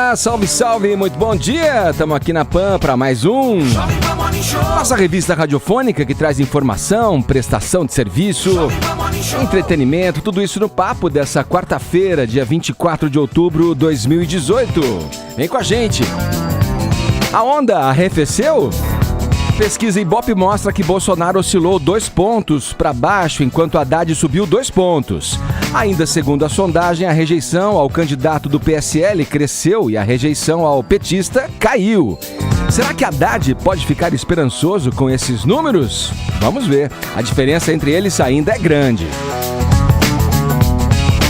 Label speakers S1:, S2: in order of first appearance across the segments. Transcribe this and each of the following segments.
S1: Olá, salve, salve, muito bom dia! Estamos aqui na PAN para mais um. Nossa revista radiofônica que traz informação, prestação de serviço, entretenimento, tudo isso no papo dessa quarta-feira, dia 24 de outubro de 2018. Vem com a gente! A onda arrefeceu? Pesquisa Ibope mostra que Bolsonaro oscilou 2 pontos para baixo, enquanto Haddad subiu 2 pontos. Ainda segundo a sondagem, a rejeição ao candidato do PSL cresceu e a rejeição ao petista caiu. Será que Haddad pode ficar esperançoso com esses números? Vamos ver. A diferença entre eles ainda é grande.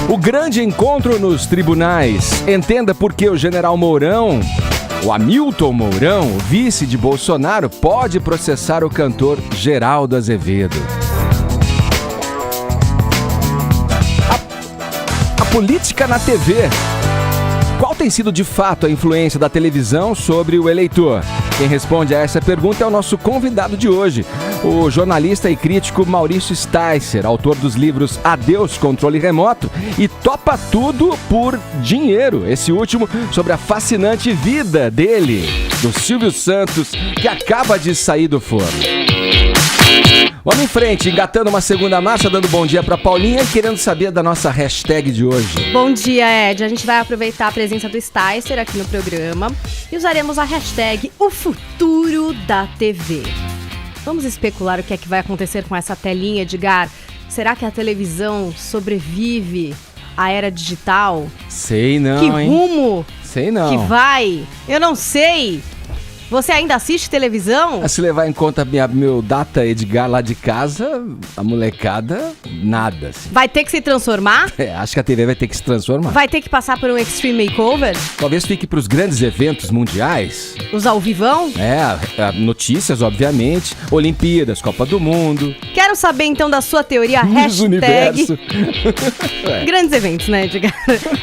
S1: O grande encontro nos tribunais. Entenda por que o general Mourão, o Hamilton Mourão, vice de Bolsonaro, pode processar o cantor Geraldo Azevedo. A política na TV. Qual tem sido de fato a influência da televisão sobre o eleitor? Quem responde a essa pergunta é o nosso convidado de hoje, o jornalista e crítico Maurício Sticer, autor dos livros Adeus, Controle Remoto e Topa Tudo por Dinheiro. Esse último sobre a fascinante vida dele, do Silvio Santos, que acaba de sair do forno. Vamos em frente, engatando uma segunda massa, dando bom dia pra Paulinha e querendo saber da nossa hashtag de hoje.
S2: Bom dia, Ed. A gente vai aproveitar a presença do Sticer aqui no programa e usaremos a hashtag O Futuro da TV. Vamos especular o que é que vai acontecer com essa telinha, Edgar? Será que a televisão sobrevive à era digital?
S1: Sei não,
S2: que rumo
S1: Sei não.
S2: que vai? Eu não sei. Você ainda assiste televisão?
S1: Se levar em conta meu data Edgar lá de casa, a molecada, nada. Assim.
S2: Vai ter que se transformar?
S1: Acho que a TV vai ter que se transformar.
S2: Vai ter que passar por um Extreme Makeover?
S1: Talvez fique para os grandes eventos mundiais.
S2: Os ao vivão?
S1: Notícias, obviamente. Olimpíadas, Copa do Mundo.
S2: Quero saber então da sua teoria,
S1: Miss Universo.
S2: Grandes eventos, né, Edgar?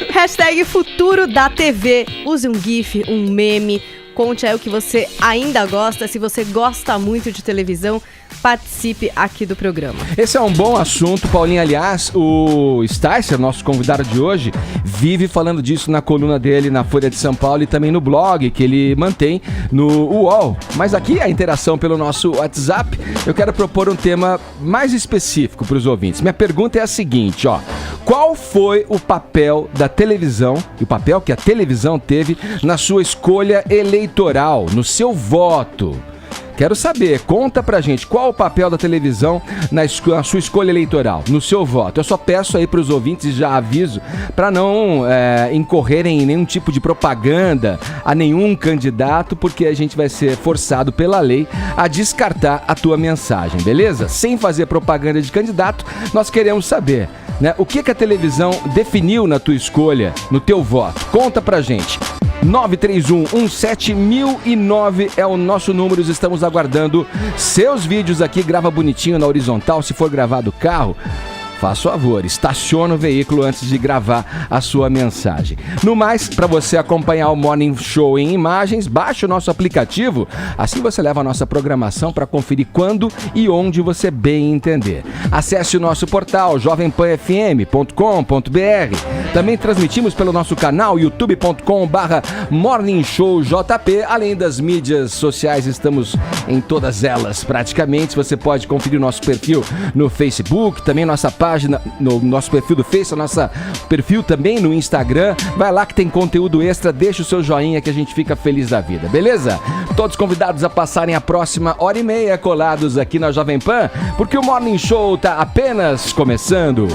S2: Hashtag Futuro da TV. Use um GIF, um meme. Conte aí o que você ainda gosta. Se você gosta muito de televisão, participe aqui do programa.
S1: Esse é um bom assunto, Paulinho. Aliás, o Sticer, nosso convidado de hoje, vive falando disso na coluna dele na Folha de São Paulo e também no blog que ele mantém no UOL. Mas aqui a interação pelo nosso WhatsApp, eu quero propor um tema mais específico para os ouvintes. Minha pergunta é a seguinte, ó. Qual foi o papel da televisão, e o papel que a televisão teve na sua escolha eleitoral, no seu voto? Quero saber, conta pra gente, qual o papel da televisão na sua escolha eleitoral, no seu voto? Eu só peço aí pros ouvintes, e já aviso, pra não incorrerem em nenhum tipo de propaganda a nenhum candidato, porque a gente vai ser forçado pela lei a descartar a tua mensagem, beleza? Sem fazer propaganda de candidato, nós queremos saber, né, o que a televisão definiu na tua escolha, no teu voto? Conta pra gente. 931-17009 é o nosso número, estamos aguardando seus vídeos aqui, grava bonitinho na horizontal, se for gravar do carro, faça o favor, estaciona o veículo antes de gravar a sua mensagem. No mais, para você acompanhar o Morning Show em imagens, baixe o nosso aplicativo, assim você leva a nossa programação para conferir quando e onde você bem entender. Acesse o nosso portal jovempanfm.com.br. Também transmitimos pelo nosso canal youtube.com/morningshowjp. Além das mídias sociais, estamos em todas elas praticamente. Você pode conferir o nosso perfil no Facebook, também nossa página, no nosso perfil do Face, o nosso perfil também no Instagram. Vai lá que tem conteúdo extra, deixa o seu joinha que a gente fica feliz da vida, beleza? Todos convidados a passarem a próxima hora e meia colados aqui na Jovem Pan, porque o Morning Show tá apenas começando.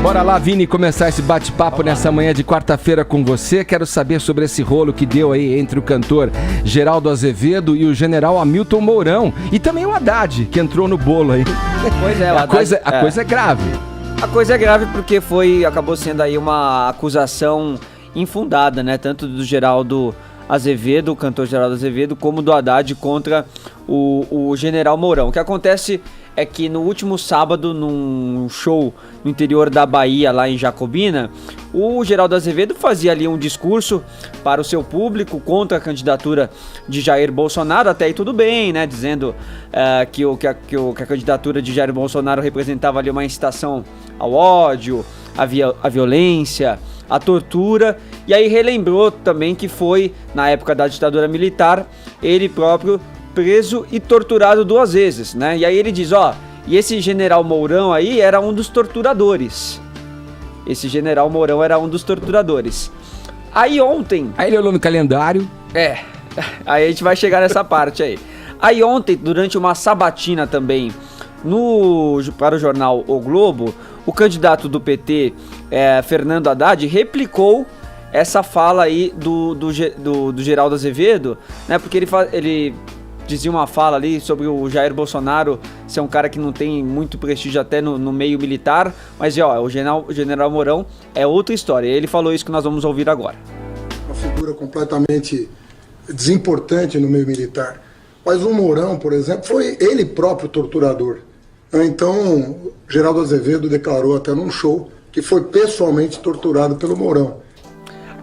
S1: Bora lá, Vini, começar esse bate-papo nessa manhã de quarta-feira com você. Quero saber sobre esse rolo que deu aí entre o cantor Geraldo Azevedo e o general Hamilton Mourão. E também o Haddad, que entrou no bolo aí.
S3: Pois é,
S1: a coisa é grave.
S3: A coisa é grave porque acabou sendo aí uma acusação infundada, né? Tanto do Geraldo Azevedo, o cantor Geraldo Azevedo, como do Haddad contra o general Mourão. O que acontece é que no último sábado, num show no interior da Bahia, lá em Jacobina, o Geraldo Azevedo fazia ali um discurso para o seu público contra a candidatura de Jair Bolsonaro, até aí tudo bem, né, dizendo que a candidatura de Jair Bolsonaro representava ali uma incitação ao ódio, à violência, à tortura, e aí relembrou também que foi, na época da ditadura militar, ele próprio preso e torturado 2 vezes, né? E aí ele diz, e esse general Mourão aí era um dos torturadores. Esse general Mourão era um dos torturadores. Aí ontem...
S1: Aí ele olhou no calendário.
S3: Aí a gente vai chegar nessa parte aí. Aí ontem, durante uma sabatina também, para o jornal O Globo, o candidato do PT, Fernando Haddad, replicou essa fala aí do Geraldo Azevedo, né? Porque ele dizia uma fala ali sobre o Jair Bolsonaro ser um cara que não tem muito prestígio até no meio militar, mas o general Mourão é outra história. Ele falou isso que nós vamos ouvir agora.
S4: Uma figura completamente desimportante no meio militar. Mas o Mourão, por exemplo, foi ele próprio torturador. Então, Geraldo Azevedo declarou até num show que foi pessoalmente torturado pelo Mourão.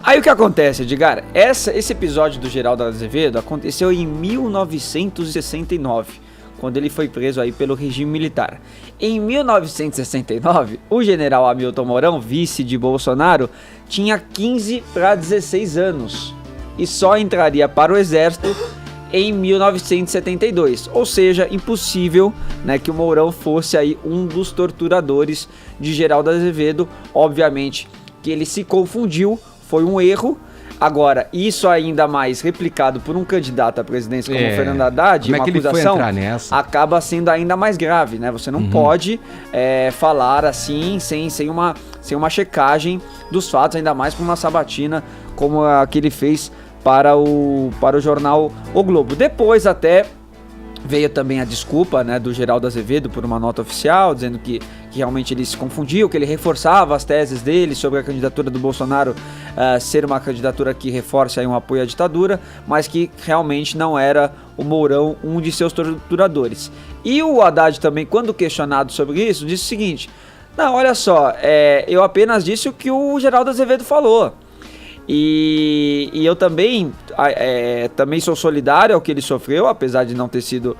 S3: Aí o que acontece, Edgar? Esse episódio do Geraldo Azevedo aconteceu em 1969, quando ele foi preso aí pelo regime militar. Em 1969, o general Hamilton Mourão, vice de Bolsonaro, tinha 15 para 16 anos e só entraria para o exército em 1972, ou seja, impossível, né, que o Mourão fosse aí um dos torturadores de Geraldo Azevedo. Obviamente que ele se confundiu, foi um erro. Agora, isso ainda mais replicado por um candidato à presidência como Fernando Haddad,
S1: como
S3: uma
S1: é que ele
S3: acusação,
S1: foi entrar nessa?
S3: acaba sendo ainda mais grave, né? Você não pode falar assim sem uma checagem dos fatos, ainda mais por uma sabatina como a que ele fez para o jornal O Globo. Depois até veio também a desculpa, né, do Geraldo Azevedo por uma nota oficial, dizendo que realmente ele se confundiu, que ele reforçava as teses dele sobre a candidatura do Bolsonaro ser uma candidatura que reforce aí um apoio à ditadura, mas que realmente não era o Mourão um de seus torturadores. E o Haddad também, quando questionado sobre isso, disse o seguinte: não, olha só, eu apenas disse o que o Geraldo Azevedo falou. E eu também sou solidário ao que ele sofreu, apesar de não ter sido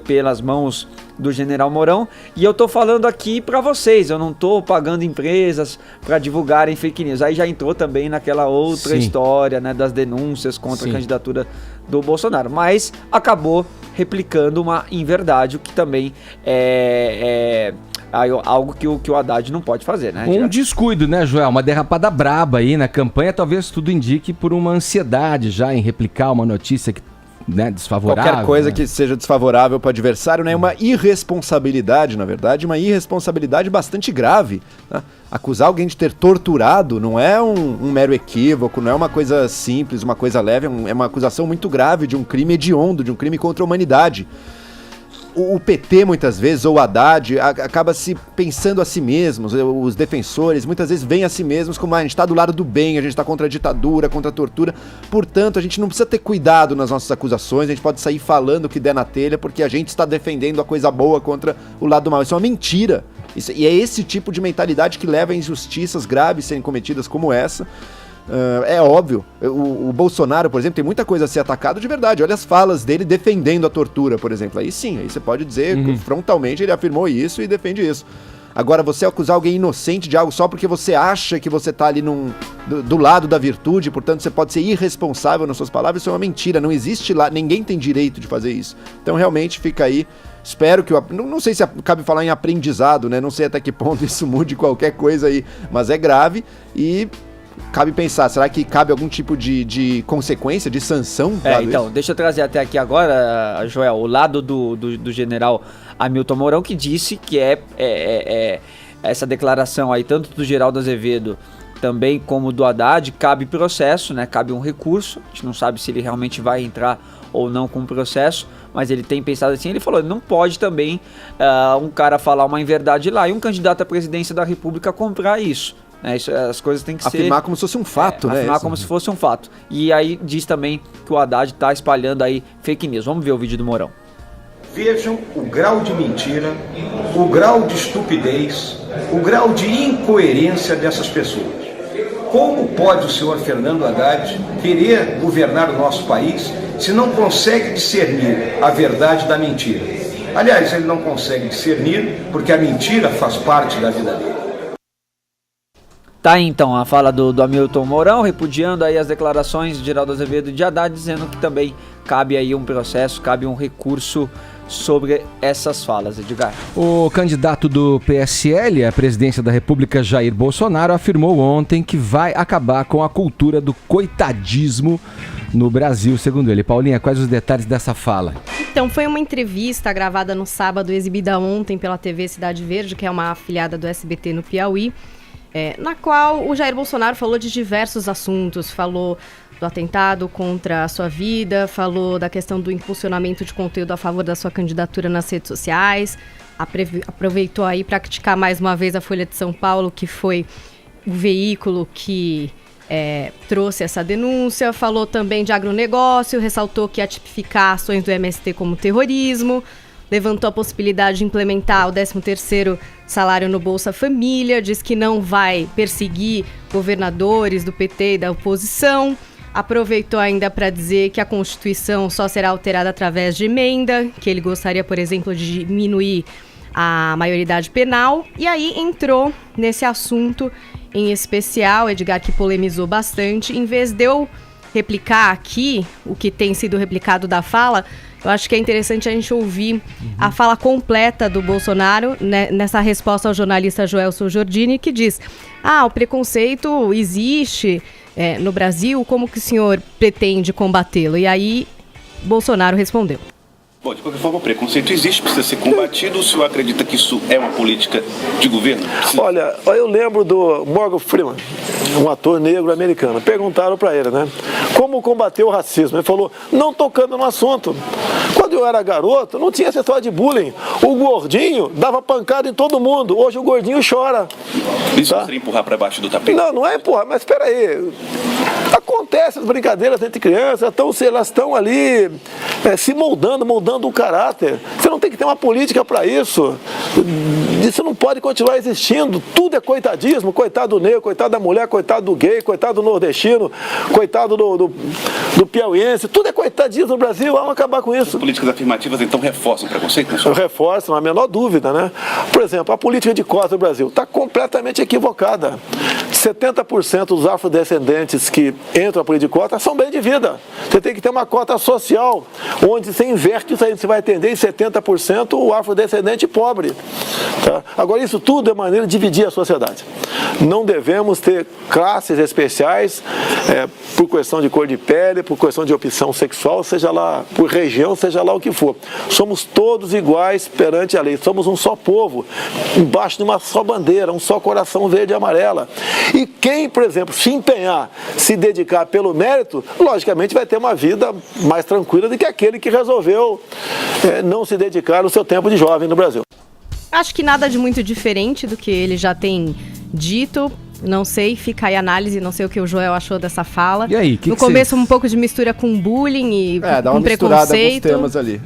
S3: pelas mãos do general Mourão. E eu tô falando aqui pra vocês, eu não tô pagando empresas pra divulgarem fake news. Aí já entrou também naquela outra história, né, das denúncias contra a candidatura do Bolsonaro. Mas acabou replicando uma inverdade, o que também algo que o Haddad não pode fazer, né?
S1: Um descuido, né, Joel? Uma derrapada braba aí na campanha, talvez tudo indique por uma ansiedade já em replicar uma notícia que, né, desfavorável.
S5: Qualquer coisa que seja desfavorável para o adversário, né? Uma irresponsabilidade, na verdade, uma irresponsabilidade bastante grave, né? Acusar alguém de ter torturado não é um mero equívoco, não é uma coisa simples, uma coisa leve, é uma acusação muito grave de um crime hediondo, de um crime contra a humanidade. O PT, muitas vezes, ou o Haddad, acaba se pensando a si mesmos, os defensores, muitas vezes veem a si mesmos como a gente está do lado do bem, a gente está contra a ditadura, contra a tortura. Portanto, a gente não precisa ter cuidado nas nossas acusações, a gente pode sair falando o que der na telha, porque a gente está defendendo a coisa boa contra o lado do mal. Isso é uma mentira. E é esse tipo de mentalidade que leva a injustiças graves serem cometidas como essa. É óbvio, o Bolsonaro, por exemplo, tem muita coisa a ser atacado de verdade. Olha as falas dele defendendo a tortura, por exemplo. Aí sim, aí você pode dizer que frontalmente ele afirmou isso e defende isso. Agora, você acusar alguém inocente de algo só porque você acha que você tá ali do lado da virtude, portanto você pode ser irresponsável nas suas palavras, isso é uma mentira, não existe lá, ninguém tem direito de fazer isso. Então realmente fica aí, espero que não sei se cabe falar em aprendizado, né? Não sei até que ponto isso mude qualquer coisa aí, mas é grave e cabe pensar, será que cabe algum tipo de consequência, de sanção?
S3: Então, isso? Deixa eu trazer até aqui agora, Joel, o lado do general Hamilton Mourão, que disse que essa declaração aí, tanto do Geraldo Azevedo também como do Haddad, cabe processo, né? Cabe um recurso, a gente não sabe se ele realmente vai entrar ou não com o processo, mas ele tem pensado assim, ele falou, não pode também um cara falar uma inverdade lá e um candidato à presidência da República comprar isso. As coisas têm que ser...
S5: Afirmar como se fosse um fato, né?
S3: Afirmar como se fosse um fato. E aí diz também que o Haddad está espalhando aí fake news. Vamos ver o vídeo do Mourão.
S6: Vejam o grau de mentira, o grau de estupidez, o grau de incoerência dessas pessoas. Como pode o senhor Fernando Haddad querer governar o nosso país se não consegue discernir a verdade da mentira? Aliás, ele não consegue discernir porque a mentira faz parte da vida dele.
S3: Tá aí, então, a fala do Hamilton Mourão, repudiando aí as declarações de Geraldo Azevedo e de Haddad, dizendo que também cabe aí um processo, cabe um recurso sobre essas falas, Edgar.
S1: O candidato do PSL à presidência da República, Jair Bolsonaro, afirmou ontem que vai acabar com a cultura do coitadismo no Brasil, segundo ele. Paulinha, quais os detalhes dessa fala?
S2: Então, foi uma entrevista gravada no sábado, exibida ontem pela TV Cidade Verde, que é uma afiliada do SBT no Piauí, na qual o Jair Bolsonaro falou de diversos assuntos, falou do atentado contra a sua vida, falou da questão do impulsionamento de conteúdo a favor da sua candidatura nas redes sociais, aproveitou aí para criticar mais uma vez a Folha de São Paulo, que foi o veículo que trouxe essa denúncia, falou também de agronegócio, ressaltou que ia tipificar ações do MST como terrorismo, levantou a possibilidade de implementar o 13º salário no Bolsa Família, diz que não vai perseguir governadores do PT e da oposição, aproveitou ainda para dizer que a Constituição só será alterada através de emenda, que ele gostaria, por exemplo, de diminuir a maioridade penal, e aí entrou nesse assunto em especial, Edgar, que polemizou bastante. Em vez de eu replicar aqui o que tem sido replicado da fala, eu acho que é interessante a gente ouvir a fala completa do Bolsonaro, né, nessa resposta ao jornalista Joelson Giordini, que diz: o preconceito existe no Brasil, como que o senhor pretende combatê-lo? E aí, Bolsonaro respondeu.
S7: Bom, de qualquer forma, o preconceito existe, precisa ser combatido. O senhor acredita que isso é uma política de governo?
S8: Olha, eu lembro do Morgan Freeman, um ator negro americano. Perguntaram para ele, né? Como combater o racismo? Ele falou, não tocando no assunto. Quando eu era garoto, não tinha essa história de bullying. O gordinho dava pancada em todo mundo. Hoje o gordinho chora.
S7: Isso tá? Seria empurrar para baixo do tapete?
S8: Não é empurrar, mas espera aí. Acontece as brincadeiras entre crianças, elas estão ali se moldando o caráter. Você não tem que ter uma política para isso. Isso não pode continuar existindo. Tudo é coitadismo. Coitado do negro, coitado da mulher, coitado do gay, coitado do nordestino, coitado do piauiense. Tudo é coitadismo no Brasil. Vamos acabar com isso.
S7: As políticas afirmativas, então, reforçam o preconceito?
S8: Reforçam, não há a menor dúvida, né? Por exemplo, a política de cota do Brasil está completamente equivocada. 70% dos afrodescendentes que entram na política de cota são bem de vida. Você tem que ter uma cota social, onde você inverte isso aí, você vai atender em 70% o afrodescendente pobre. Tá? Agora, isso tudo é maneira de dividir a sociedade. Não devemos ter classes especiais por questão de cor de pele, por questão de opção sexual, seja lá por região, seja lá o que for. Somos todos iguais perante a lei. Somos um só povo, embaixo de uma só bandeira, um só coração verde e amarela. E quem, por exemplo, se empenhar, se dedicar pelo mérito, logicamente vai ter uma vida mais tranquila do que aquele que resolveu não se dedicar no seu tempo de jovem no Brasil.
S2: Acho que nada de muito diferente do que ele já tem dito. Não sei, fica aí a análise, não sei o que o Joel achou dessa fala.
S1: E aí,
S2: no começo um pouco de mistura com bullying e
S5: dá uma
S2: com preconceito.
S5: Alguns temas ali.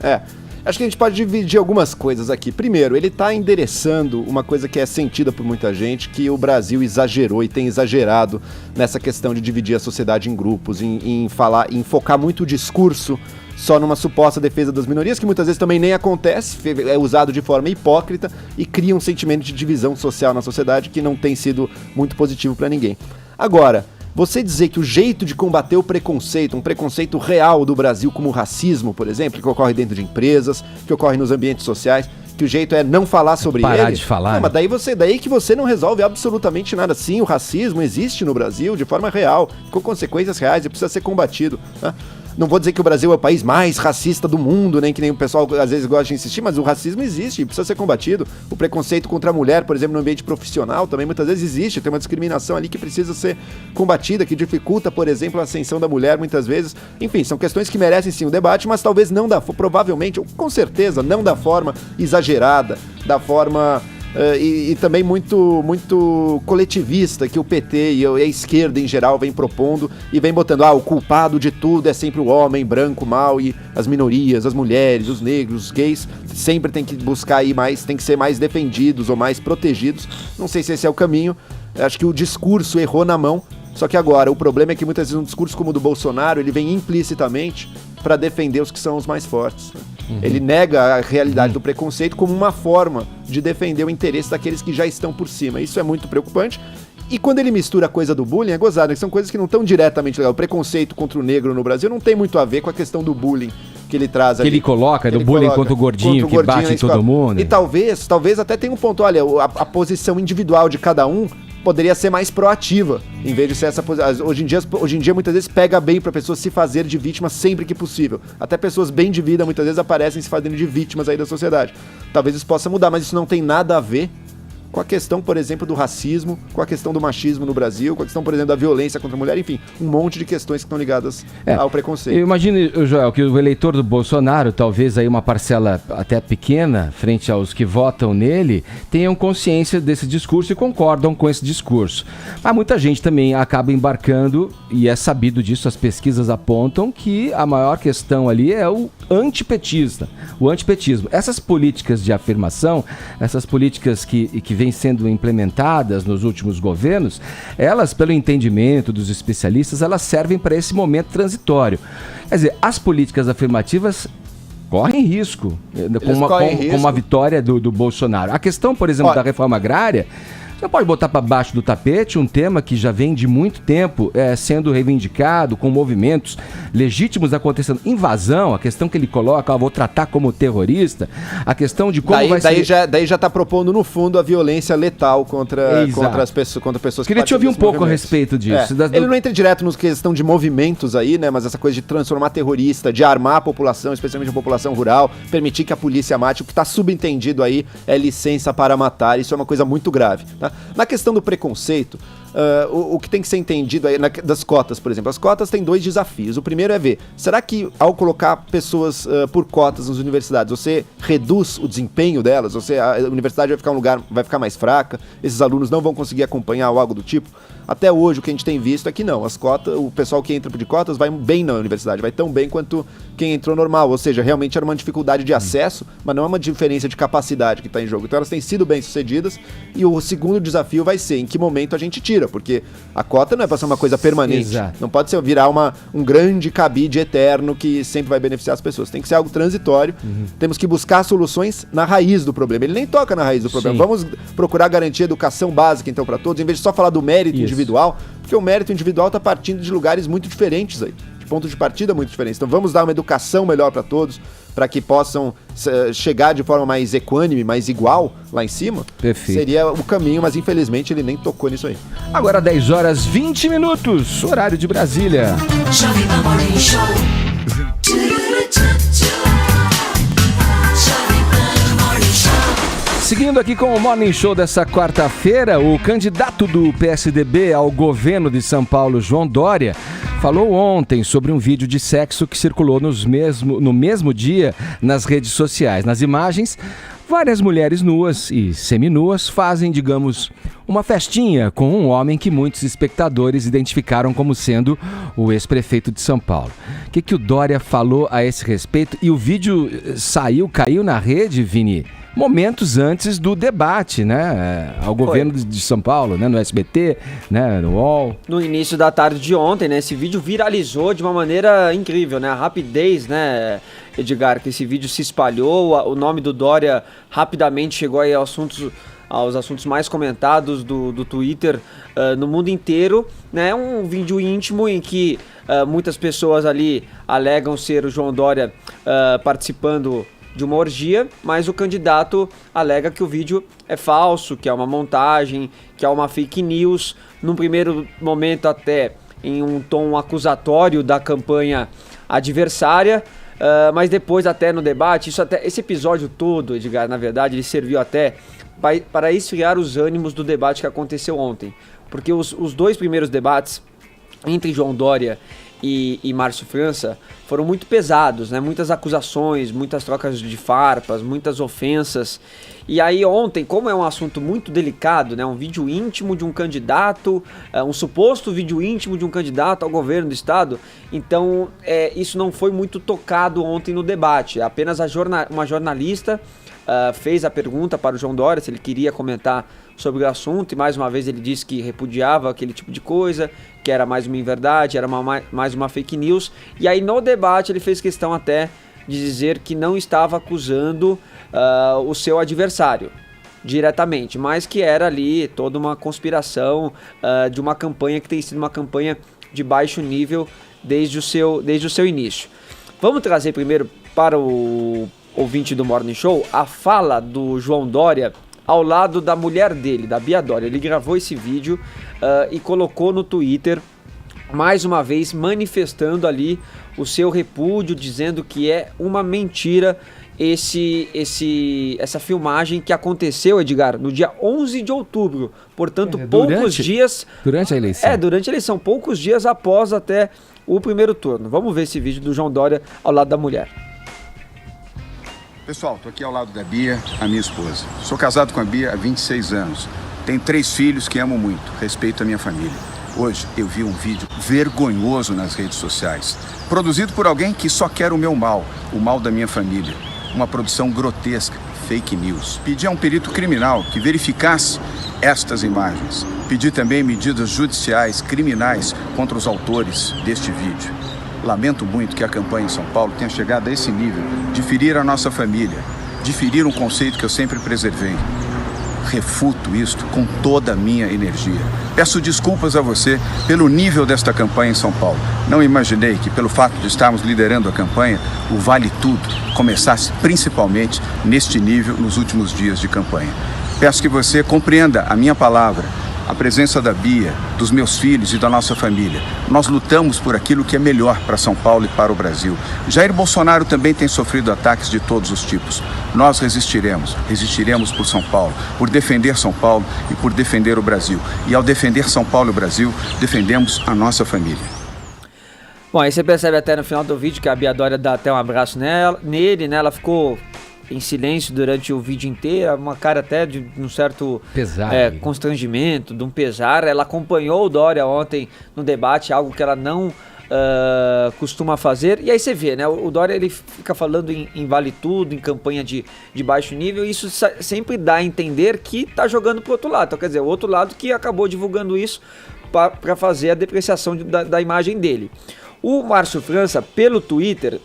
S5: Acho que a gente pode dividir algumas coisas aqui. Primeiro, ele está endereçando uma coisa que é sentida por muita gente, que o Brasil exagerou e tem exagerado nessa questão de dividir a sociedade em grupos, em focar muito o discurso só numa suposta defesa das minorias, que muitas vezes também nem acontece, é usado de forma hipócrita e cria um sentimento de divisão social na sociedade que não tem sido muito positivo para ninguém. Agora, você dizer que o jeito de combater o preconceito, um preconceito real do Brasil, como o racismo, por exemplo, que ocorre dentro de empresas, que ocorre nos ambientes sociais, que o jeito é não falar sobre ele.
S1: Parar de falar.
S5: Não, mas daí que você não resolve absolutamente nada. Sim, o racismo existe no Brasil de forma real, com consequências reais e precisa ser combatido, né? Não vou dizer que o Brasil é o país mais racista do mundo, nem que nem o pessoal às vezes gosta de insistir, mas o racismo existe e precisa ser combatido. O preconceito contra a mulher, por exemplo, no ambiente profissional, também muitas vezes existe. Tem uma discriminação ali que precisa ser combatida, que dificulta, por exemplo, a ascensão da mulher muitas vezes. Enfim, são questões que merecem sim o debate, mas talvez não provavelmente, ou com certeza, não da forma exagerada, da forma e também muito coletivista que o PT e a esquerda em geral vem propondo e vem botando, o culpado de tudo é sempre o homem branco, mau, e as minorias, as mulheres, os negros, os gays sempre tem que buscar aí mais, tem que ser mais defendidos ou mais protegidos. Não sei se esse é o caminho, acho que o discurso errou na mão, só que agora o problema é que muitas vezes um discurso como o do Bolsonaro, ele vem implicitamente para defender os que são os mais fortes, né? Ele nega a realidade do preconceito como uma forma de defender o interesse daqueles que já estão por cima. Isso é muito preocupante. E quando ele mistura a coisa do bullying, é gozado, né? São coisas que não estão diretamente ligadas. O preconceito contra o negro no Brasil não tem muito a ver com a questão do bullying que ele traz ali.
S1: Que ele coloca, do bullying contra o gordinho que bate em todo mundo.
S5: E talvez até tenha um ponto, olha, a posição individual de cada um poderia ser mais proativa, em vez de ser essa posição. Hoje em dia, muitas vezes, pega bem pra pessoa se fazer de vítima sempre que possível. Até pessoas bem de vida, muitas vezes, aparecem se fazendo de vítimas aí da sociedade. Talvez isso possa mudar, mas isso não tem nada a ver com a questão, por exemplo, do racismo, com a questão do machismo no Brasil, com a questão, por exemplo, da violência contra a mulher, enfim, um monte de questões que estão ligadas ao preconceito.
S1: Eu imagino, Joel, que o eleitor do Bolsonaro, talvez aí uma parcela até pequena, frente aos que votam nele, tenham consciência desse discurso e concordam com esse discurso. Mas muita gente também acaba embarcando, e é sabido disso, as pesquisas apontam que a maior questão ali é o antipetismo. Essas políticas de afirmação, essas políticas que vêm sendo implementadas nos últimos governos, elas, pelo entendimento dos especialistas, elas servem para esse momento transitório. Quer dizer, as políticas afirmativas correm risco com a vitória do Bolsonaro. A questão, por exemplo, da reforma agrária, você pode botar para baixo do tapete um tema que já vem de muito tempo sendo reivindicado, com movimentos legítimos acontecendo. Invasão, a questão que ele coloca, vou tratar como terrorista, a questão de como
S5: daí já está propondo, no fundo, a violência letal contra pessoas
S1: Queria te ouvir um pouco a respeito disso.
S5: Ele não entra direto na questão de movimentos aí, né, mas essa coisa de transformar terrorista, de armar a população, especialmente a população rural, permitir que a polícia mate, o que está subentendido aí é licença para matar, isso é uma coisa muito grave, tá? Na questão do preconceito, o que tem que ser entendido aí das cotas, por exemplo. As cotas têm 2 desafios. O primeiro é ver, será que ao colocar pessoas por cotas nas universidades, você reduz o desempenho delas? A universidade vai ficar mais fraca? Esses alunos não vão conseguir acompanhar ou algo do tipo? Até hoje o que a gente tem visto é que não, as cotas, o pessoal que entra de cotas vai bem na universidade, vai tão bem quanto quem entrou normal, ou seja, realmente era uma dificuldade de acesso, mas não é uma diferença de capacidade que está em jogo. Então elas têm sido bem sucedidas, e o segundo desafio vai ser em que momento a gente tira, porque a cota não é para ser uma coisa permanente.
S1: Exato.
S5: Não pode ser virar um grande cabide eterno que sempre vai beneficiar as pessoas, tem que ser algo transitório. Temos que buscar soluções na raiz do problema. Ele nem toca na raiz do problema.
S1: Sim.
S5: Vamos procurar garantir educação básica então para todos, em vez de só falar do mérito individual, porque o mérito individual está partindo de lugares muito diferentes aí, de pontos de partida muito diferentes. Então vamos dar uma educação melhor para todos, para que possam chegar de forma mais equânime, mais igual lá em cima.
S1: Perfeito.
S5: Seria o caminho, mas infelizmente ele nem tocou nisso aí.
S1: Agora 10h20, horário de Brasília. Seguindo aqui com o Morning Show dessa quarta-feira, o candidato do PSDB ao governo de São Paulo, João Dória, falou ontem sobre um vídeo de sexo que circulou no mesmo dia nas redes sociais. Nas imagens, várias mulheres nuas e seminuas fazem, digamos, uma festinha com um homem que muitos espectadores identificaram como sendo o ex-prefeito de São Paulo. O que o Dória falou a esse respeito? E o vídeo caiu na rede, Vini, momentos antes do debate, né, ao governo de São Paulo, né, no SBT, né, no UOL.
S3: No início da tarde de ontem, né, esse vídeo viralizou de uma maneira incrível, né, a rapidez, né, Edgar, que esse vídeo se espalhou, o nome do Dória rapidamente chegou aí aos assuntos mais comentados do Twitter no mundo inteiro, né, um vídeo íntimo em que muitas pessoas ali alegam ser o João Dória participando de uma orgia, mas o candidato alega que o vídeo é falso, que é uma montagem, que é uma fake news, num primeiro momento até em um tom acusatório da campanha adversária, mas depois até no debate, esse episódio todo, Edgar, na verdade, ele serviu até para esfriar os ânimos do debate que aconteceu ontem, porque os 2 primeiros debates entre João Dória e Márcio França foram muito pesados, né? Muitas acusações, muitas trocas de farpas, muitas ofensas. E aí ontem, como é um assunto muito delicado, né? Um vídeo íntimo de um candidato, um suposto vídeo íntimo de um candidato ao governo do estado, então isso não foi muito tocado ontem no debate. Apenas uma jornalista fez a pergunta para o João Dória se ele queria comentar sobre o assunto, e mais uma vez ele disse que repudiava aquele tipo de coisa, que era mais uma inverdade, era mais uma fake news. E aí no debate ele fez questão até de dizer que não estava acusando o seu adversário diretamente, mas que era ali toda uma conspiração de uma campanha que tem sido uma campanha de baixo nível desde o seu início. Vamos trazer primeiro para o ouvinte do Morning Show a fala do João Dória ao lado da mulher dele, da Bia Dória. Ele gravou esse vídeo e colocou no Twitter, mais uma vez manifestando ali o seu repúdio, dizendo que é uma mentira essa filmagem que aconteceu, Edgar, no dia 11 de outubro, portanto poucos dias...
S1: Durante a eleição.
S3: Durante a eleição, poucos dias após até o primeiro turno. Vamos ver esse vídeo do João Dória ao lado da mulher.
S9: Pessoal, estou aqui ao lado da Bia, a minha esposa. Sou casado com a Bia há 26 anos. Tenho 3 filhos que amo muito, respeito a minha família. Hoje eu vi um vídeo vergonhoso nas redes sociais, produzido por alguém que só quer o meu mal, o mal da minha família. Uma produção grotesca, fake news. Pedi a um perito criminal que verificasse estas imagens. Pedi também medidas judiciais criminais contra os autores deste vídeo. Lamento muito que a campanha em São Paulo tenha chegado a esse nível de ferir a nossa família, de ferir um conceito que eu sempre preservei. Refuto isto com toda a minha energia. Peço desculpas a você pelo nível desta campanha em São Paulo. Não imaginei que, pelo fato de estarmos liderando a campanha, o Vale Tudo começasse principalmente neste nível nos últimos dias de campanha. Peço que você compreenda a minha palavra, a presença da Bia, dos meus filhos e da nossa família. Nós lutamos por aquilo que é melhor para São Paulo e para o Brasil. Jair Bolsonaro também tem sofrido ataques de todos os tipos. Nós resistiremos por São Paulo, por defender São Paulo e por defender o Brasil. E ao defender São Paulo e o Brasil, defendemos a nossa família.
S3: Bom, aí você percebe até no final do vídeo que a Bia Dória dá até um abraço nele, né? Ela ficou em silêncio durante o vídeo inteiro, uma cara até de um certo constrangimento, de um pesar. Ela acompanhou o Dória ontem no debate, algo que ela não costuma fazer. E aí você vê, né? O Dória ele fica falando em Vale Tudo, em campanha de baixo nível, e isso sempre dá a entender que tá jogando pro outro lado. Então, quer dizer, o outro lado que acabou divulgando isso para fazer a depreciação da imagem dele. O Márcio França, pelo Twitter,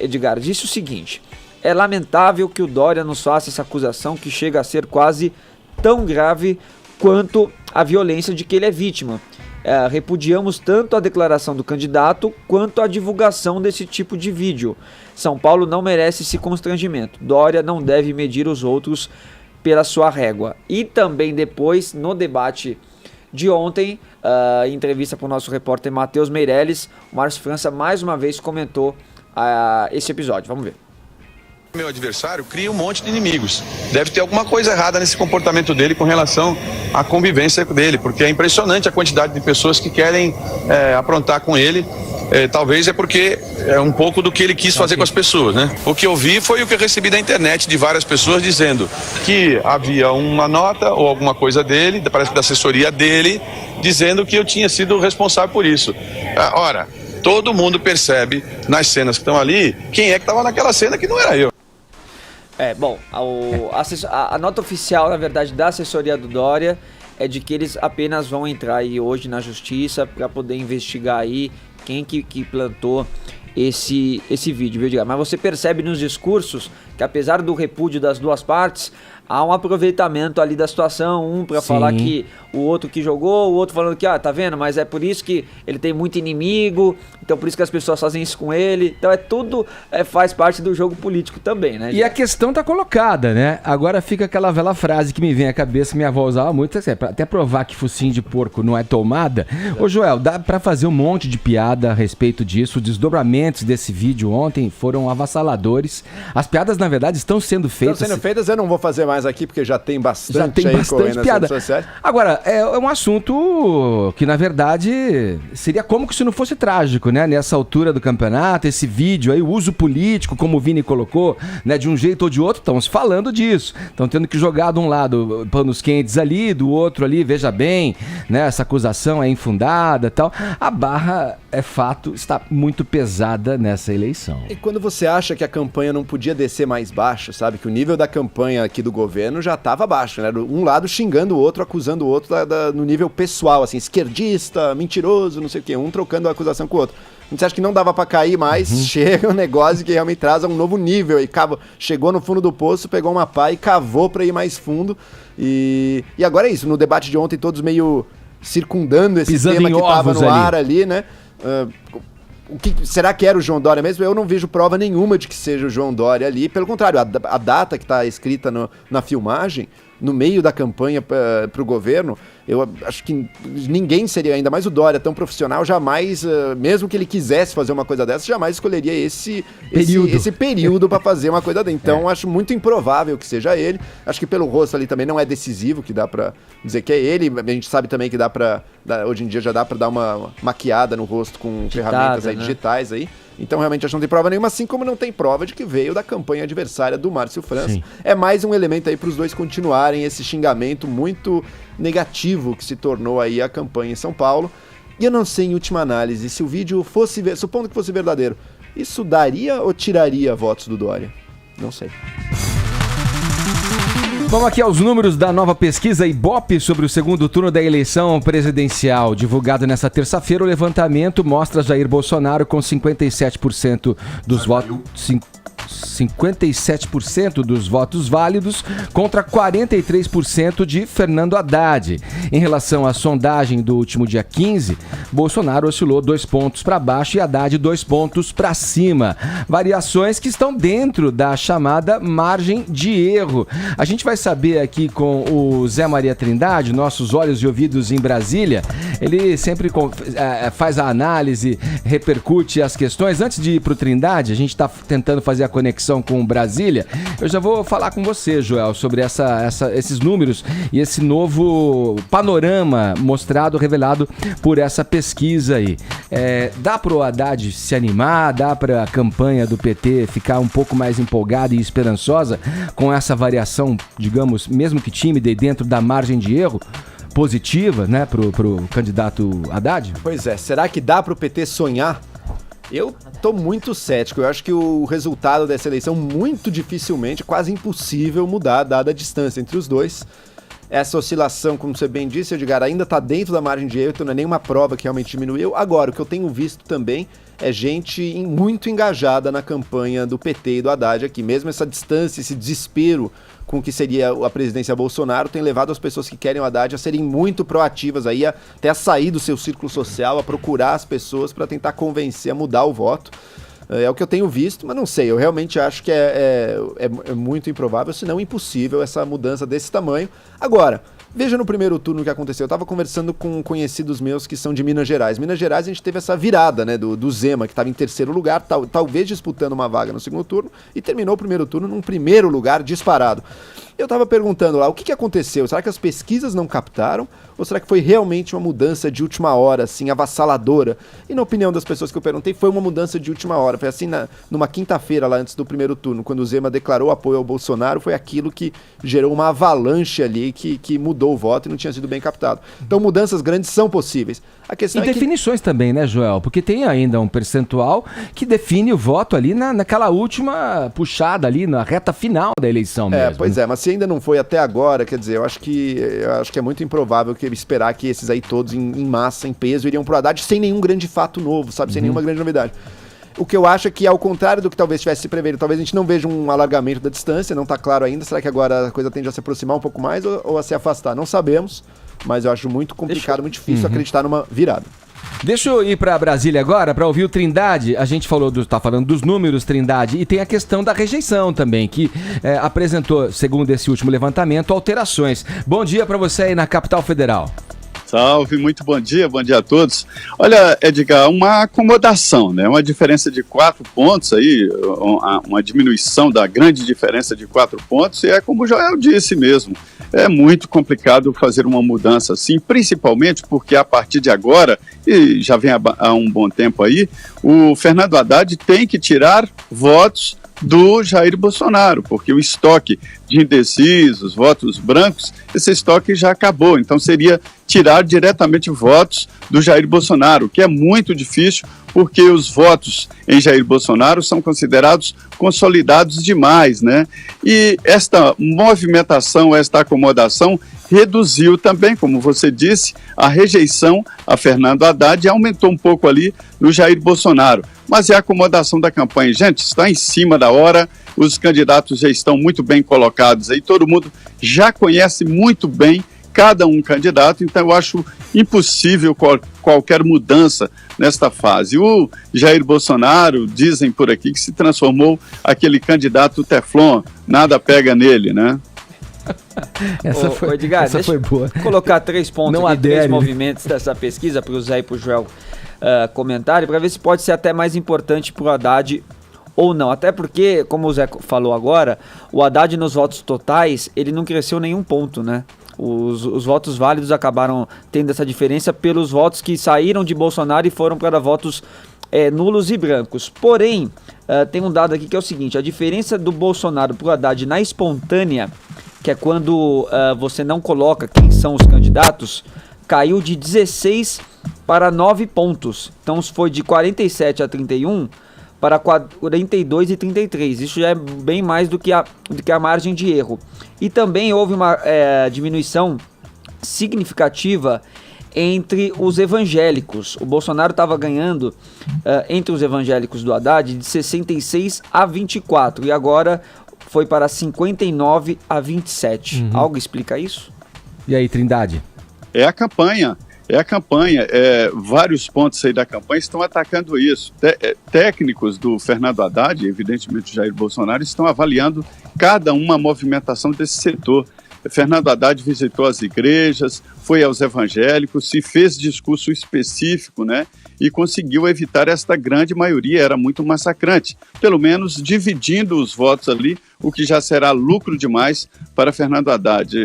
S3: Edgar, disse o seguinte: é lamentável que o Dória nos faça essa acusação que chega a ser quase tão grave quanto a violência de que ele é vítima. Repudiamos tanto a declaração do candidato quanto a divulgação desse tipo de vídeo. São Paulo não merece esse constrangimento. Dória não deve medir os outros pela sua régua. E também depois, no debate de ontem, em entrevista para o nosso repórter Matheus Meirelles, o Márcio França mais uma vez comentou esse episódio. Vamos ver.
S10: Meu adversário cria um monte de inimigos. Deve ter alguma coisa errada nesse comportamento dele com relação à convivência dele, porque é impressionante a quantidade de pessoas que querem aprontar com ele. Talvez é porque é um pouco do que ele quis fazer com as pessoas, né? O que eu vi foi o que eu recebi da internet de várias pessoas dizendo que havia uma nota ou alguma coisa dele, parece que da assessoria dele, dizendo que eu tinha sido responsável por isso. Ora, todo mundo percebe nas cenas que estão ali quem é que estava naquela cena que não era eu.
S3: Bom, a nota oficial, na verdade, da assessoria do Dória é de que eles apenas vão entrar aí hoje na justiça para poder investigar aí quem que plantou esse vídeo, viu, Edgar? Mas você percebe nos discursos que, apesar do repúdio das duas partes, há um aproveitamento ali da situação, para falar que o outro que jogou, o outro falando que, tá vendo, mas é por isso que ele tem muito inimigo, então por isso que as pessoas fazem isso com ele. Então tudo faz parte do jogo político também, né?
S1: E a questão tá colocada, né? Agora fica aquela velha frase que me vem à cabeça, minha avó usava muito, até provar que focinho de porco não é tomada. Ô Joel, dá pra fazer um monte de piada a respeito disso, os desdobramentos desse vídeo ontem foram avassaladores. As piadas, na verdade, estão sendo feitas.
S5: Estão sendo feitas, eu não vou fazer mais aqui, porque já tem bastante,
S1: piada.
S5: nas redes sociais.
S1: Agora, é um assunto que, na verdade, seria como que isso não fosse trágico, né? Nessa altura do campeonato, esse vídeo aí, o uso político, como o Vini colocou, né? De um jeito ou de outro, estamos falando disso. Estão tendo que jogar de um lado panos quentes ali, do outro ali, veja bem, né? Essa acusação é infundada e tal. A barra, é fato, está muito pesada nessa eleição.
S5: E quando você acha que a campanha não podia descer mais baixo, sabe? Que o nível da campanha aqui do governo já estava baixo, né? Um lado xingando o outro, acusando o outro no nível pessoal, assim, esquerdista, mentiroso, não sei o quê, um trocando a acusação com o outro. Você acha que não dava pra cair mais, chega um negócio que realmente traz a um novo nível. E chegou no fundo do poço, pegou uma pá e cavou pra ir mais fundo. E agora é isso, no debate de ontem todos meio circundando esse
S1: pisando
S5: tema que tava no ar
S1: ali.
S5: ali, né? Será que era o João Dória mesmo? Eu não vejo prova nenhuma de que seja o João Dória ali. Pelo contrário, a data que está escrita na filmagem, no meio da campanha para o governo, eu acho que ninguém seria, ainda mais o Dória, tão profissional, jamais, mesmo que ele quisesse fazer uma coisa dessa, jamais escolheria esse período para fazer uma coisa dessa. Então, acho muito improvável que seja ele. Acho que pelo rosto ali também não é decisivo, que dá para dizer que é ele. A gente sabe também que hoje em dia já dá para dar uma maquiada no rosto com ferramentas aí, digitais aí. Então, realmente, acho que não tem prova nenhuma, assim como não tem prova de que veio da campanha adversária do Márcio França. Sim. É mais um elemento aí para os dois continuarem esse xingamento muito negativo que se tornou aí a campanha em São Paulo. E eu não sei, em última análise, se o vídeo fosse, supondo que fosse verdadeiro, isso daria ou tiraria votos do Dória? Não sei.
S1: Vamos aqui aos números da nova pesquisa Ibope sobre o segundo turno da eleição presidencial. Divulgado nesta terça-feira, o levantamento mostra Jair Bolsonaro com 57% dos votos... 57% dos votos válidos contra 43% de Fernando Haddad. Em relação à sondagem do último dia 15, Bolsonaro oscilou 2 pontos para baixo e Haddad 2 pontos para cima. Variações que estão dentro da chamada margem de erro. A gente vai saber aqui com o Zé Maria Trindade, nossos olhos e ouvidos em Brasília. Ele sempre faz a análise, repercute as questões. Antes de ir para o Trindade, a gente está tentando fazer a conexão com Brasília. Eu já vou falar com você, Joel, sobre esses números e esse novo panorama revelado por essa pesquisa aí. Dá para o Haddad se animar? Dá para a campanha do PT ficar um pouco mais empolgada e esperançosa com essa variação, digamos, mesmo que tímida e dentro da margem de erro positiva, né, pro candidato Haddad?
S5: Pois é, será que dá para o PT sonhar? Eu tô muito cético, eu acho que o resultado dessa eleição muito dificilmente, quase impossível mudar, dada a distância entre os dois. Essa oscilação, como você bem disse, Edgar, ainda tá dentro da margem de erro, então não é nenhuma prova que realmente diminuiu. Agora, o que eu tenho visto também é gente muito engajada na campanha do PT e do Haddad aqui. Mesmo essa distância, esse desespero com o que seria a presidência Bolsonaro tem levado as pessoas que querem o Haddad a serem muito proativas, aí até a sair do seu círculo social, a procurar as pessoas para tentar convencer a mudar o voto. É o que eu tenho visto, mas não sei, eu realmente acho que é muito improvável, se não impossível, essa mudança desse tamanho. Agora, veja no primeiro turno o que aconteceu. Eu estava conversando com conhecidos meus que são de Minas Gerais. Minas Gerais a gente teve essa virada, né, do Zema, que estava em terceiro lugar, talvez disputando uma vaga no segundo turno, e terminou o primeiro turno num primeiro lugar disparado. Eu estava perguntando lá, o que aconteceu? Será que as pesquisas não captaram? Ou será que foi realmente uma mudança de última hora, assim, avassaladora? E na opinião das pessoas que eu perguntei, foi uma mudança de última hora. Foi assim, numa quinta-feira lá antes do primeiro turno, quando o Zema declarou apoio ao Bolsonaro, foi aquilo que gerou uma avalanche ali, que mudou o voto e não tinha sido bem captado. Então mudanças grandes são possíveis. A questão
S1: e definições também, né, Joel? Porque tem ainda um percentual que define o voto ali naquela última puxada ali, na reta final da eleição mesmo.
S5: Pois é, mas se ainda não foi até agora, quer dizer, eu acho que é muito improvável que esperar que esses aí todos em massa, em peso, iriam pro Haddad sem nenhum grande fato novo, sabe? Sem nenhuma grande novidade. O que eu acho é que, ao contrário do que talvez tivesse se previsto, talvez a gente não veja um alargamento da distância, não está claro ainda. Será que agora a coisa tende a se aproximar um pouco mais ou a se afastar? Não sabemos, mas eu acho muito complicado, muito difícil acreditar numa virada.
S1: Deixa eu ir para Brasília agora para ouvir o Trindade. A gente tá falando dos números, Trindade, e tem a questão da rejeição também, que apresentou, segundo esse último levantamento, alterações. Bom dia para você aí na Capital Federal.
S11: Salve, muito bom dia a todos. Olha, Edgar, uma acomodação, né? Uma diferença de 4 pontos aí, uma diminuição da grande diferença de 4 pontos, e é como o Joel disse mesmo, é muito complicado fazer uma mudança assim, principalmente porque a partir de agora, e já vem há um bom tempo aí, o Fernando Haddad tem que tirar votos do Jair Bolsonaro, porque o estoque de indecisos, votos brancos, esse estoque já acabou, então seria tirar diretamente votos do Jair Bolsonaro, que é muito difícil, porque os votos em Jair Bolsonaro são considerados consolidados demais, né? E esta movimentação, esta acomodação reduziu também, como você disse, a rejeição a Fernando Haddad e aumentou um pouco ali no Jair Bolsonaro. Mas é a acomodação da campanha. Gente, está em cima da hora, os candidatos já estão muito bem colocados aí, todo mundo já conhece muito bem cada um candidato, então eu acho impossível qualquer mudança nesta fase. O Jair Bolsonaro, dizem por aqui, que se transformou aquele candidato Teflon, nada pega nele, né?
S3: Essa foi boa. Colocar 3 pontos
S1: Não
S3: aqui,
S1: adere,
S3: 3 movimentos dessa pesquisa para o Zé e para o Joel comentarem, para ver se pode ser até mais importante para o Haddad ou não. Até porque, como o Zé falou agora, o Haddad nos votos totais, ele não cresceu nenhum ponto, né? Os votos válidos acabaram tendo essa diferença pelos votos que saíram de Bolsonaro e foram para votos nulos e brancos. Porém, tem um dado aqui que é o seguinte, a diferença do Bolsonaro para o Haddad na espontânea, que é quando você não coloca quem são os candidatos, caiu de 16 para 9 pontos. Então foi de 47 a 31 para 42 e 33. Isso já é bem mais do que a margem de erro. E também houve uma diminuição significativa entre os evangélicos. O Bolsonaro estava ganhando entre os evangélicos do Haddad de 66 a 24 e agora foi para 59 a 27. Algo explica isso?
S1: E aí, Trindade?
S11: É a campanha. Vários pontos aí da campanha estão atacando isso. Técnicos do Fernando Haddad, evidentemente Jair Bolsonaro, estão avaliando cada uma movimentação desse setor. Fernando Haddad visitou as igrejas, foi aos evangélicos, se fez discurso específico, né? E conseguiu evitar esta grande maioria, era muito massacrante, pelo menos dividindo os votos ali, o que já será lucro demais para Fernando Haddad.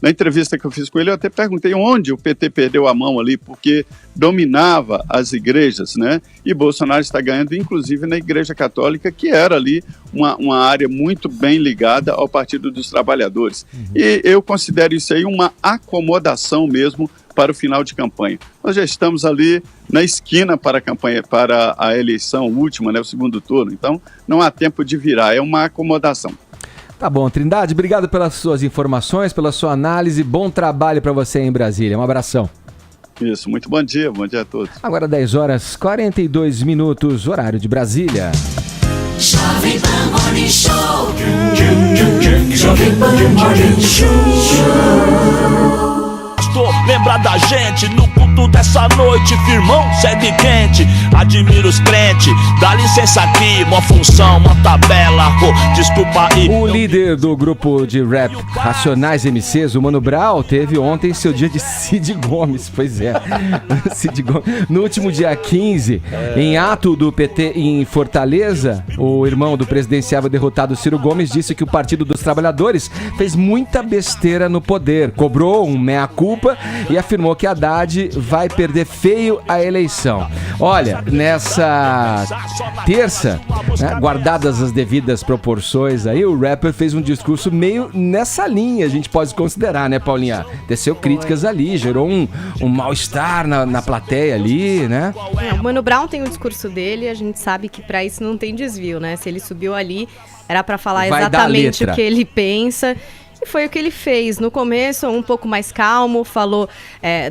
S11: Na entrevista que eu fiz com ele, eu até perguntei onde o PT perdeu a mão ali, porque dominava as igrejas, né? E Bolsonaro está ganhando, inclusive, na Igreja Católica, que era ali uma área muito bem ligada ao Partido dos Trabalhadores. E eu considero isso aí uma acomodação mesmo para o final de campanha. Nós já estamos ali na esquina para a campanha, para a eleição última, né, o segundo turno. Então, não há tempo de virar, é uma acomodação.
S1: Tá bom, Trindade, obrigado pelas suas informações, pela sua análise. Bom trabalho para você em Brasília. Um abração.
S11: Isso, muito bom dia a todos.
S1: Agora 10 horas 42 minutos, horário de Brasília.
S12: Jovem Pan Morning Show. Jovem Pan Morning Show.
S13: Lembra da gente no culto dessa noite, firmão, segue quente. Admiro os crentes, dá licença aqui, uma função, uma tabela, desculpa aí.
S1: O líder do grupo de rap Racionais MCs, o Mano Brown, teve ontem seu dia de Cid Gomes, pois é. Cid Gomes. No último dia 15, em ato do PT em Fortaleza, o irmão do presidenciável derrotado Ciro Gomes disse que o Partido dos Trabalhadores fez muita besteira no poder, cobrou um meia-culpa e afirmou que Haddad vai perder feio a eleição. Olha, nessa terça, né, guardadas as devidas proporções, aí o rapper fez um discurso meio nessa linha, a gente pode considerar, né, Paulinha? Teceu críticas ali, gerou um mal-estar na plateia ali, né?
S2: O Mano Brown tem o discurso dele e a gente sabe que pra isso não tem desvio, né? Se ele subiu ali, era pra falar exatamente o que ele pensa. E foi o que ele fez. No começo, um pouco mais calmo, falou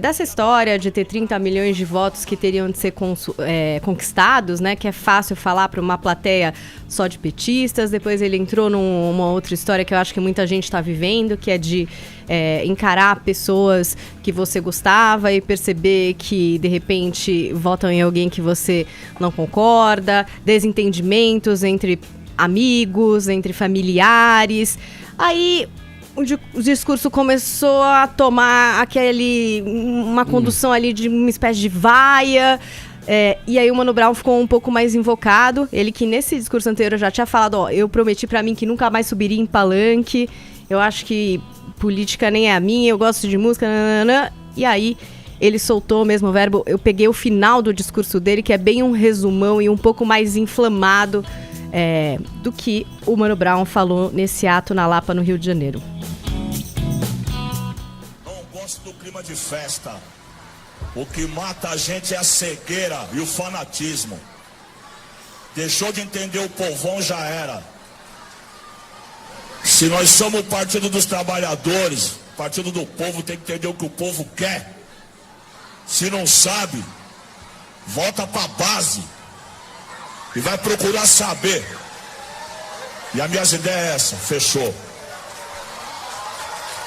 S2: dessa história de ter 30 milhões de votos que teriam de ser conquistados, né? Que é fácil falar para uma plateia só de petistas. Depois ele entrou numa outra história que eu acho que muita gente está vivendo, que é de encarar pessoas que você gostava e perceber que, de repente, votam em alguém que você não concorda, desentendimentos entre amigos, entre familiares. Aí o discurso começou a tomar uma condução ali de uma espécie de vaia. E aí o Mano Brown ficou um pouco mais invocado. Ele que nesse discurso anterior já tinha falado, eu prometi pra mim que nunca mais subiria em palanque. Eu acho que política nem é a minha, eu gosto de música, nananã. E aí ele soltou o mesmo verbo. Eu peguei o final do discurso dele, que é bem um resumão e um pouco mais inflamado do que o Mano Brown falou nesse ato na Lapa, no Rio de Janeiro.
S13: Não gosto do clima de festa. O que mata a gente é a cegueira e o fanatismo. Deixou de entender o povão, já era. Se nós somos o Partido dos Trabalhadores, Partido do Povo, tem que entender o que o povo quer. Se não sabe, volta pra base e vai procurar saber. E a minha ideia é essa, fechou.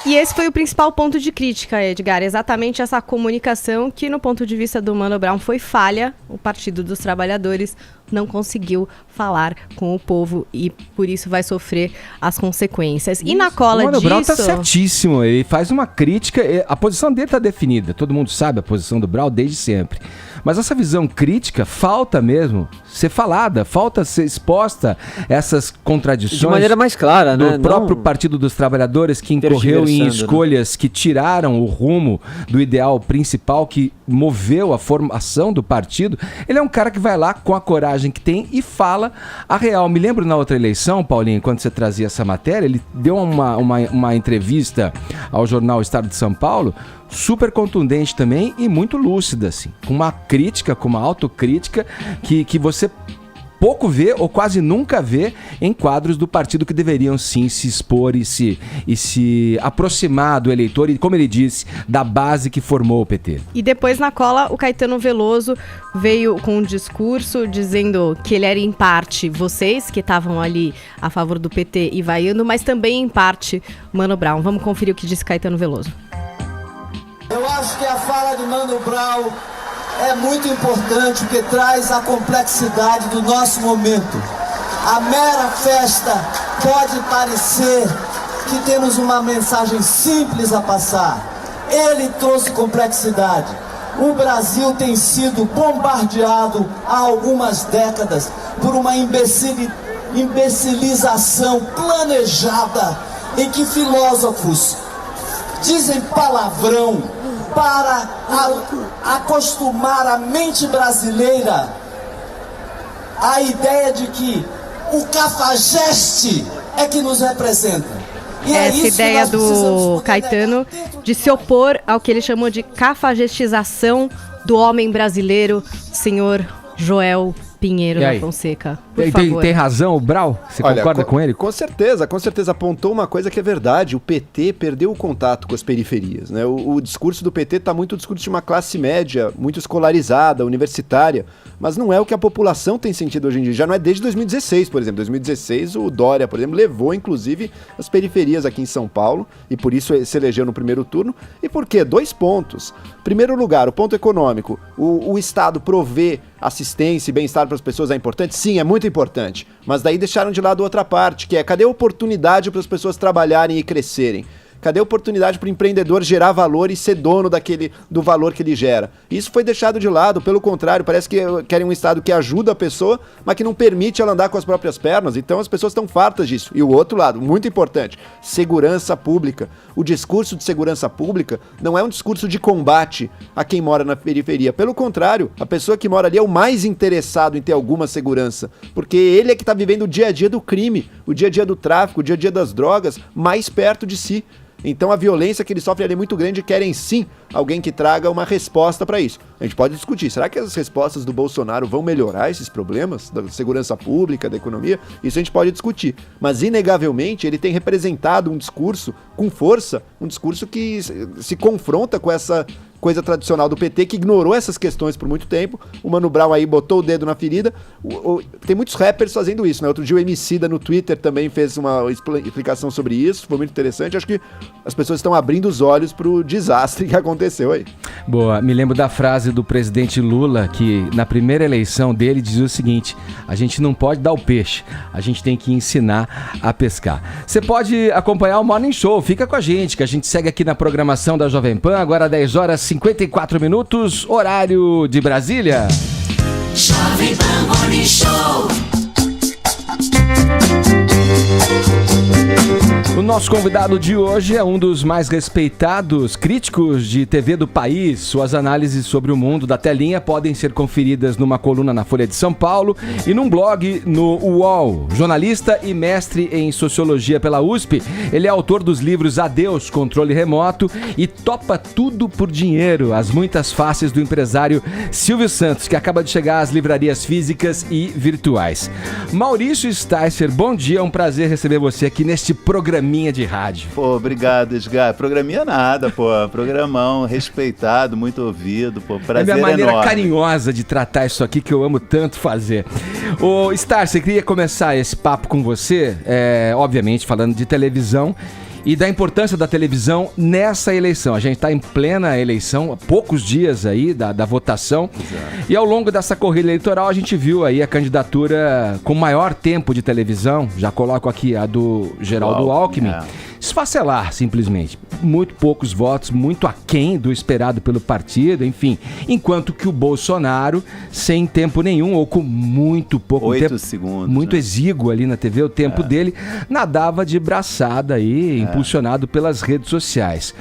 S2: E esse foi o principal ponto de crítica, Edgar, exatamente essa comunicação que, no ponto de vista do Mano Brown, foi falha. O Partido dos Trabalhadores não conseguiu falar com o povo e, por isso, vai sofrer as consequências. E na cola disso...
S1: O Mano Brown tá certíssimo, ele faz uma crítica, a posição dele tá definida, todo mundo sabe a posição do Brown desde sempre. Mas essa visão crítica falta mesmo ser falada, falta ser exposta essas contradições. De
S3: maneira mais clara, né?
S1: Do próprio Partido dos Trabalhadores, que incorreu em escolhas que tiraram o rumo do ideal principal, que moveu a formação do partido. Ele é um cara que vai lá com a coragem que tem e fala a real. Me lembro na outra eleição, Paulinho, quando você trazia essa matéria, ele deu uma entrevista ao jornal Estado de São Paulo, super contundente também e muito lúcida, assim, com uma crítica, com uma autocrítica que você pouco vê ou quase nunca vê em quadros do partido que deveriam sim se expor e se aproximar do eleitor e, como ele disse, da base que formou o PT.
S2: E depois na cola o Caetano Veloso veio com um discurso dizendo que ele era em parte vocês que estavam ali a favor do PT e vaiando, mas também em parte Mano Brown. Vamos conferir o que disse Caetano Veloso.
S14: Eu acho que a fala de Mano Brown é muito importante porque traz a complexidade do nosso momento. A mera festa pode parecer que temos uma mensagem simples a passar. Ele trouxe complexidade. O Brasil tem sido bombardeado há algumas décadas por uma imbecilização planejada em que filósofos dizem palavrão para acostumar a mente brasileira à ideia de que o cafajeste é que nos representa. E
S2: essa ideia do Caetano de se opor ao que ele chamou de cafajestização do homem brasileiro, senhor Joel Pinheiro da Fonseca. Por favor.
S1: Tem razão o Brown? Você concorda com ele?
S5: Com certeza apontou uma coisa que é verdade. O PT perdeu o contato com as periferias, né? O discurso do PT está muito o discurso de uma classe média, muito escolarizada, universitária, mas não é o que a população tem sentido hoje em dia. Já não é desde 2016, por exemplo. 2016 o Dória, por exemplo, levou inclusive as periferias aqui em São Paulo e por isso se elegeu no primeiro turno. E por quê? 2 pontos. Primeiro lugar, o ponto econômico. O Estado prover assistência e bem-estar para as pessoas é importante? Sim, é muito importante. Mas daí deixaram de lado outra parte, que é cadê a oportunidade para as pessoas trabalharem e crescerem? Cadê a oportunidade para o empreendedor gerar valor e ser dono do valor que ele gera? Isso foi deixado de lado, pelo contrário, parece que querem um Estado que ajuda a pessoa, mas que não permite ela andar com as próprias pernas, então as pessoas estão fartas disso. E o outro lado, muito importante, segurança pública. O discurso de segurança pública não é um discurso de combate a quem mora na periferia, pelo contrário, a pessoa que mora ali é o mais interessado em ter alguma segurança, porque ele é que está vivendo o dia a dia do crime, o dia a dia do tráfico, o dia a dia das drogas, mais perto de si. Então a violência que ele sofre ali é muito grande e querem sim alguém que traga uma resposta para isso. A gente pode discutir, será que as respostas do Bolsonaro vão melhorar esses problemas da segurança pública, da economia? Isso a gente pode discutir. Mas inegavelmente ele tem representado um discurso com força, um discurso que se confronta com essa coisa tradicional do PT, que ignorou essas questões por muito tempo. O Mano Brown aí botou o dedo na ferida. Tem muitos rappers fazendo isso, né? Outro dia o Emicida no Twitter também fez uma explicação sobre isso, foi muito interessante. Acho que as pessoas estão abrindo os olhos pro desastre que aconteceu aí.
S1: Boa, me lembro da frase do presidente Lula, que na primeira eleição dele dizia o seguinte: a gente não pode dar o peixe, a gente tem que ensinar a pescar. Você pode acompanhar o Morning Show, fica com a gente, que a gente segue aqui na programação da Jovem Pan, agora 10 horas 54 minutos, horário de Brasília.
S12: Jovem Pan Morning Show.
S1: O nosso convidado de hoje é um dos mais respeitados críticos de TV do país. Suas análises sobre o mundo da telinha podem ser conferidas numa coluna na Folha de São Paulo e num blog no UOL. Jornalista e mestre em Sociologia pela USP, ele é autor dos livros Adeus, Controle Remoto e Topa Tudo por Dinheiro, as muitas faces do empresário Silvio Santos, que acaba de chegar às livrarias físicas e virtuais. Maurício Sticer, bom dia, é um prazer receber você aqui neste programinha de rádio.
S15: Pô, obrigado, Edgar. Programinha nada, pô. Programão respeitado, muito ouvido, pô. Prazer
S1: é a minha maneira
S15: enorme.
S1: Carinhosa de tratar isso aqui que eu amo tanto fazer. Ô, Sticer, queria começar esse papo com você, obviamente falando de televisão e da importância da televisão nessa eleição. A gente está em plena eleição, há poucos dias aí da votação. Exato. E ao longo dessa corrida eleitoral a gente viu aí a candidatura com maior tempo de televisão, já coloco aqui a do Geraldo Alckmin, esfacelar simplesmente. Muito poucos votos, muito aquém do esperado pelo partido, enfim. Enquanto que o Bolsonaro, sem tempo nenhum, ou com muito pouco
S15: 8
S1: tempo,
S15: segundos,
S1: muito
S15: né?
S1: exíguo ali na TV, o tempo dele, nadava de braçada aí, impulsionado pelas redes sociais.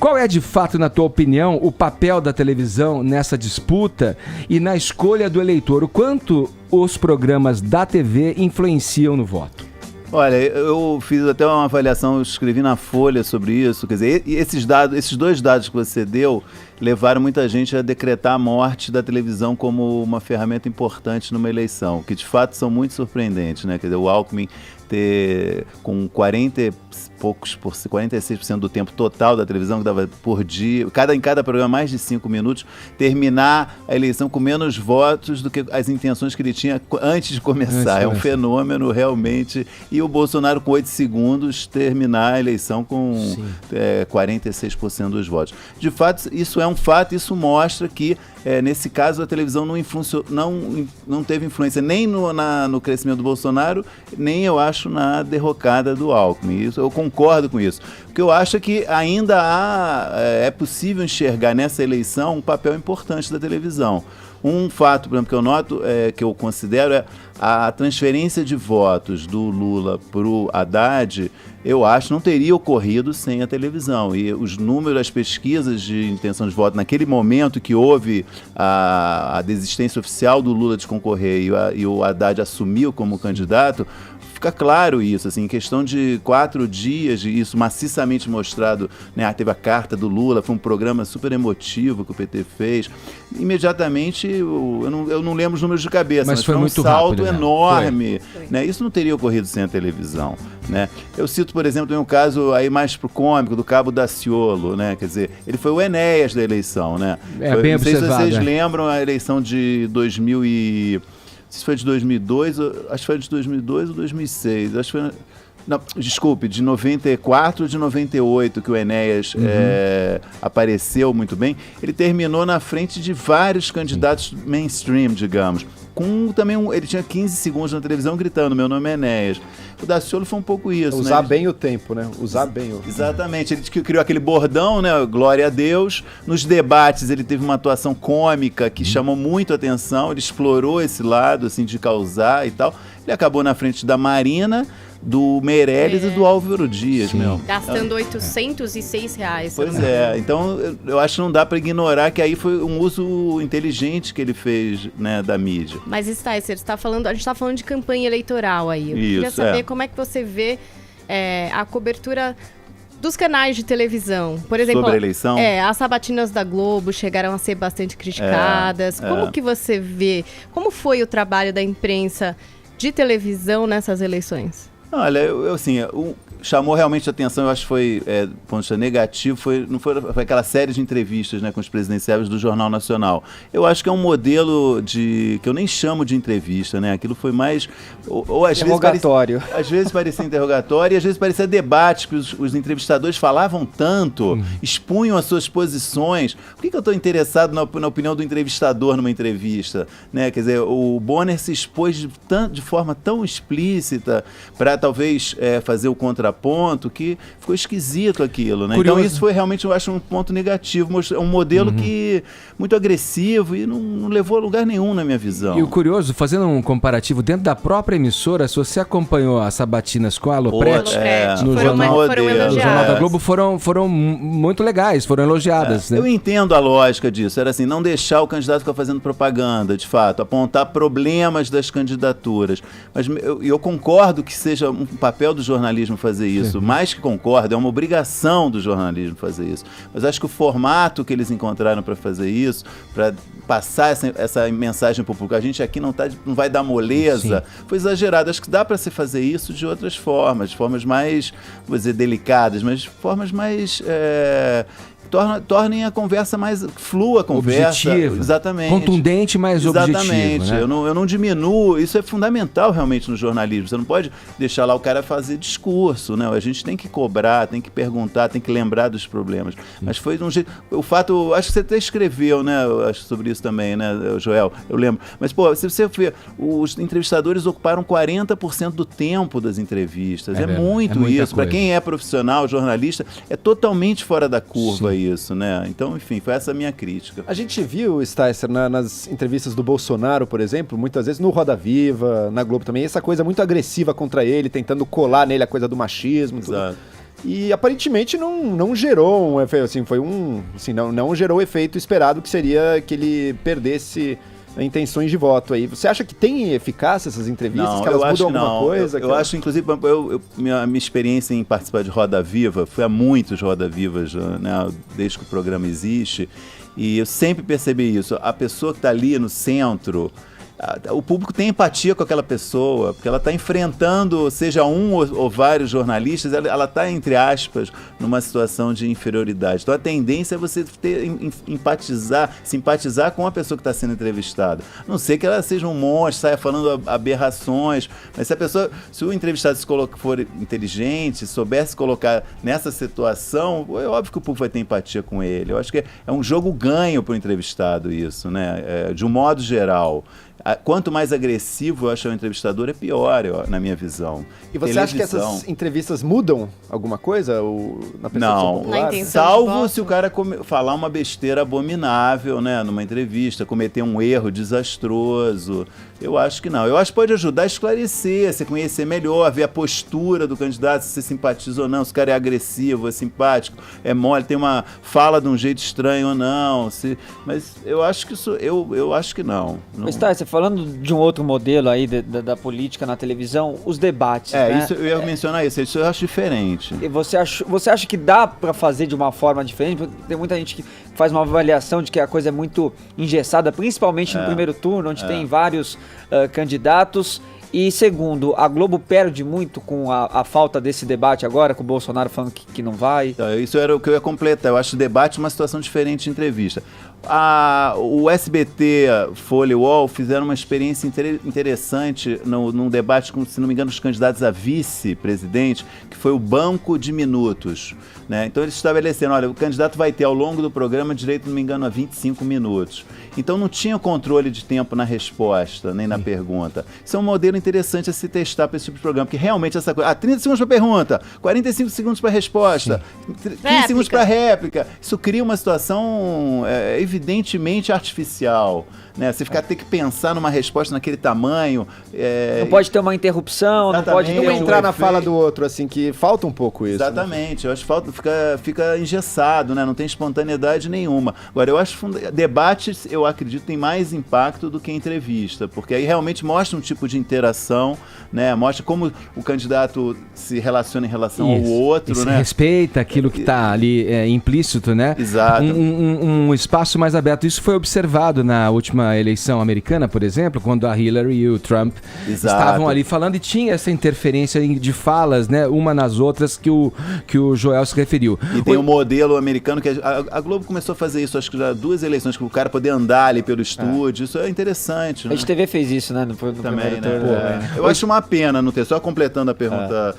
S1: Qual é, de fato, na tua opinião, o papel da televisão nessa disputa e na escolha do eleitor? O quanto os programas da TV influenciam no voto?
S15: Olha, eu fiz até uma avaliação, eu escrevi na Folha sobre isso, quer dizer, esses dois dados que você deu levaram muita gente a decretar a morte da televisão como uma ferramenta importante numa eleição, que de fato são muito surpreendentes, né? Quer dizer, o Alckmin ter com 46% do tempo total da televisão, que dava por dia, em cada programa mais de 5 minutos, terminar a eleição com menos votos do que as intenções que ele tinha antes de começar. É um fenômeno realmente. E o Bolsonaro, com 8 segundos, terminar a eleição com 46% dos votos. De fato, isso é um fato, isso mostra que, nesse caso, a televisão não teve influência nem no crescimento do Bolsonaro, nem, eu acho, na derrocada do Alckmin. Isso, eu concordo com isso. O que eu acho é que ainda é possível enxergar nessa eleição um papel importante da televisão. Um fato, por exemplo, que eu noto, que eu considero, é a transferência de votos do Lula para o Haddad, eu acho, não teria ocorrido sem a televisão. E os números, as pesquisas de intenção de voto, naquele momento que houve a desistência oficial do Lula de concorrer e o Haddad assumiu como candidato, fica claro isso, assim, em questão de 4 dias, isso maciçamente mostrado, né? Teve a carta do Lula, foi um programa super emotivo que o PT fez. Imediatamente, eu não lembro os números de cabeça, mas foi um salto enorme. Né? Isso não teria ocorrido sem a televisão. Né? Eu cito, por exemplo, um caso aí mais pro cômico, do Cabo Daciolo, né? Quer dizer, ele foi o Enéas da eleição, né?
S1: Bem
S15: não sei se
S1: observado,
S15: vocês lembram a eleição de 2000 e... Não sei se foi de 2002, acho que foi de 2002 ou 2006, acho que foi... Não, desculpe, de 94 ou de 98, que o Enéas apareceu muito bem. Ele terminou na frente de vários candidatos mainstream, digamos. Ele tinha 15 segundos na televisão gritando: meu nome é Enéas. O Daciolo foi um pouco isso.
S5: Usar bem o tempo, né?
S15: Exatamente. Ele criou aquele bordão, né? Glória a Deus. Nos debates ele teve uma atuação cômica que chamou muito a atenção. Ele explorou esse lado, assim, de causar e tal. Ele acabou na frente da Marina, do Meirelles e do Álvaro Dias, meu.
S2: Gastando R$806.
S15: Pois é, então eu acho que não dá para ignorar que aí foi um uso inteligente que ele fez, né, da mídia.
S2: Mas Sticer, a gente tá falando de campanha eleitoral aí. Eu queria saber como é que você vê a cobertura dos canais de televisão. Por exemplo,
S15: sobre a eleição?
S2: As sabatinas da Globo chegaram a ser bastante criticadas. Como que você vê? Como foi o trabalho da imprensa de televisão nessas eleições?
S15: Olha, chamou realmente a atenção, eu acho que foi, ponto de vista negativo, foi aquela série de entrevistas, né, com os presidenciáveis do Jornal Nacional. Eu acho que é um modelo que eu nem chamo de entrevista, né? Aquilo foi mais... Ou às
S3: interrogatório.
S15: Às vezes parecia interrogatório e às vezes parecia debate, que os entrevistadores falavam tanto, expunham as suas posições. Por que eu estou interessado na opinião do entrevistador numa entrevista? Né? Quer dizer, o Bonner se expôs de forma tão explícita para talvez fazer o contraponto que ficou esquisito aquilo, né? Então isso foi realmente, eu acho, um ponto negativo, um modelo que muito agressivo e não levou a lugar nenhum na minha visão.
S1: E o curioso, fazendo um comparativo, dentro da própria emissora, se você acompanhou as sabatinas com a Aloprete, no Jornal da Globo, foram muito legais, foram elogiadas. Né?
S15: Eu entendo a lógica disso, era assim, não deixar o candidato ficar fazendo propaganda, de fato, apontar problemas das candidaturas. Mas eu concordo que seja um papel do jornalismo fazer isso, mais que concordo, é uma obrigação do jornalismo fazer isso. Mas acho que o formato que eles encontraram para fazer isso, para passar essa mensagem para o público, a gente aqui não vai dar moleza, foi exagerado. Acho que dá para se fazer isso de outras formas mais, vou dizer, delicadas, mas formas mais... tornem a conversa mais... flua a conversa.
S1: Objetiva.
S15: Exatamente.
S1: Contundente, mas objetivo.
S15: Exatamente.
S1: Né?
S15: Eu não diminuo. Isso é fundamental realmente no jornalismo. Você não pode deixar lá o cara fazer discurso, né? A gente tem que cobrar, tem que perguntar, tem que lembrar dos problemas. Mas foi de um jeito... O fato... Acho que você até escreveu, né? Acho sobre isso também, né, Joel? Eu lembro. Mas, pô, se você ver, os entrevistadores ocuparam 40% do tempo das entrevistas. É muito isso. Para quem é profissional, jornalista, é totalmente fora da curva isso, né? Então, enfim, foi essa a minha crítica.
S5: A gente viu, Sticer, nas entrevistas do Bolsonaro, por exemplo, muitas vezes no Roda Viva, na Globo também, essa coisa muito agressiva contra ele, tentando colar nele a coisa do machismo. Exato. E aparentemente não gerou um efeito, assim, não gerou o efeito esperado, que seria que ele perdesse intenções de voto aí. Você acha que tem eficácia essas entrevistas?
S15: Não,
S5: que elas mudam alguma
S15: não.
S5: coisa?
S15: Eu acho, inclusive, minha experiência em participar de Roda Viva, fui a muitos Roda Vivas, né, desde que o programa existe, e eu sempre percebi isso. A pessoa que está ali no centro, o público tem empatia com aquela pessoa, porque ela está enfrentando, seja um ou vários jornalistas, ela está, entre aspas, numa situação de inferioridade. Então a tendência é você simpatizar com a pessoa que está sendo entrevistada. A não ser que ela seja um monstro, saia falando aberrações, mas se o entrevistado for inteligente, soubesse colocar nessa situação, é óbvio que o público vai ter empatia com ele. Eu acho que é um jogo ganho para o entrevistado isso, né? De um modo geral. Quanto mais agressivo eu acho o entrevistador, é pior, na minha visão.
S5: E você acha que essas entrevistas mudam alguma coisa na percepção popular?
S15: Não, salvo se o cara falar uma besteira abominável, né, numa entrevista, cometer um erro desastroso. Eu acho que não. Eu acho que pode ajudar a esclarecer, você conhecer melhor, ver a postura do candidato, se você simpatiza ou não, se o cara é agressivo, é simpático, é mole, tem uma fala de um jeito estranho ou não. Mas eu acho que isso, eu acho que não.
S3: Você falando de um outro modelo aí da política na televisão, os debates, né?
S15: Isso, eu ia mencionar isso eu acho diferente.
S3: E você acha que dá para fazer de uma forma diferente? Porque tem muita gente que faz uma avaliação de que a coisa é muito engessada, principalmente no primeiro turno, onde tem vários candidatos. E segundo, a Globo perde muito com a falta desse debate agora, com o Bolsonaro falando que não vai.
S15: Então, isso era o que eu ia completar. Eu acho o debate uma situação diferente de entrevista. O SBT, Folha e UOL fizeram uma experiência interessante num debate com, se não me engano, os candidatos a vice-presidente, que foi o banco de minutos. Né? Então eles estabeleceram, olha, o candidato vai ter ao longo do programa direito, não me engano, a 25 minutos. Então não tinha controle de tempo na resposta, nem na pergunta. Isso é um modelo interessante a se testar para esse tipo de programa, porque realmente essa coisa... 30 segundos para pergunta, 45 segundos para resposta, 15 segundos para réplica. Isso cria uma situação evidentemente artificial. Né? Você ter que pensar numa resposta naquele tamanho.
S3: Não pode ter uma interrupção, não pode ter
S5: entrar na fala do outro, assim, que falta um pouco isso.
S15: Exatamente, né? Eu acho que fica engessado, né? Não tem espontaneidade nenhuma. Agora, eu acho que debates, eu acredito, tem mais impacto do que entrevista, porque aí realmente mostra um tipo de interação, né? Mostra como o candidato se relaciona em relação ao outro, né?
S1: Respeita aquilo que está ali implícito, né?
S15: Exato.
S1: Um espaço mais aberto. Isso foi observado na última eleição americana, por exemplo, quando a Hillary e o Trump estavam ali falando, e tinha essa interferência de falas, né, uma nas outras que o Joel se referiu.
S15: E tem um modelo americano que a Globo começou a fazer isso, acho que já 2 eleições, que o cara poder andar ali pelo estúdio, isso é interessante.
S3: A TV fez isso, né? No
S15: também, né? Eu acho uma pena não ter, só completando a pergunta,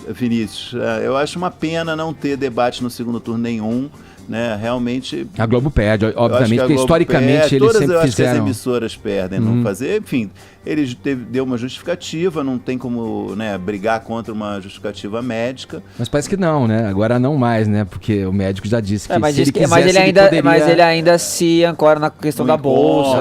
S15: Vinícius, eu acho uma pena não ter debate no segundo turno nenhum, né? Realmente...
S1: A Globo perde, obviamente, porque historicamente eles sempre
S15: eu acho
S1: fizeram...
S15: que as emissoras perdem, não fazer, enfim... Ele deu uma justificativa, não tem como, né, brigar contra uma justificativa médica.
S1: Mas parece que não, né? Agora não mais, né? Porque o médico já disse que
S3: mas
S1: se ele quisesse,
S3: mas ele ainda se ancora na questão da bolsa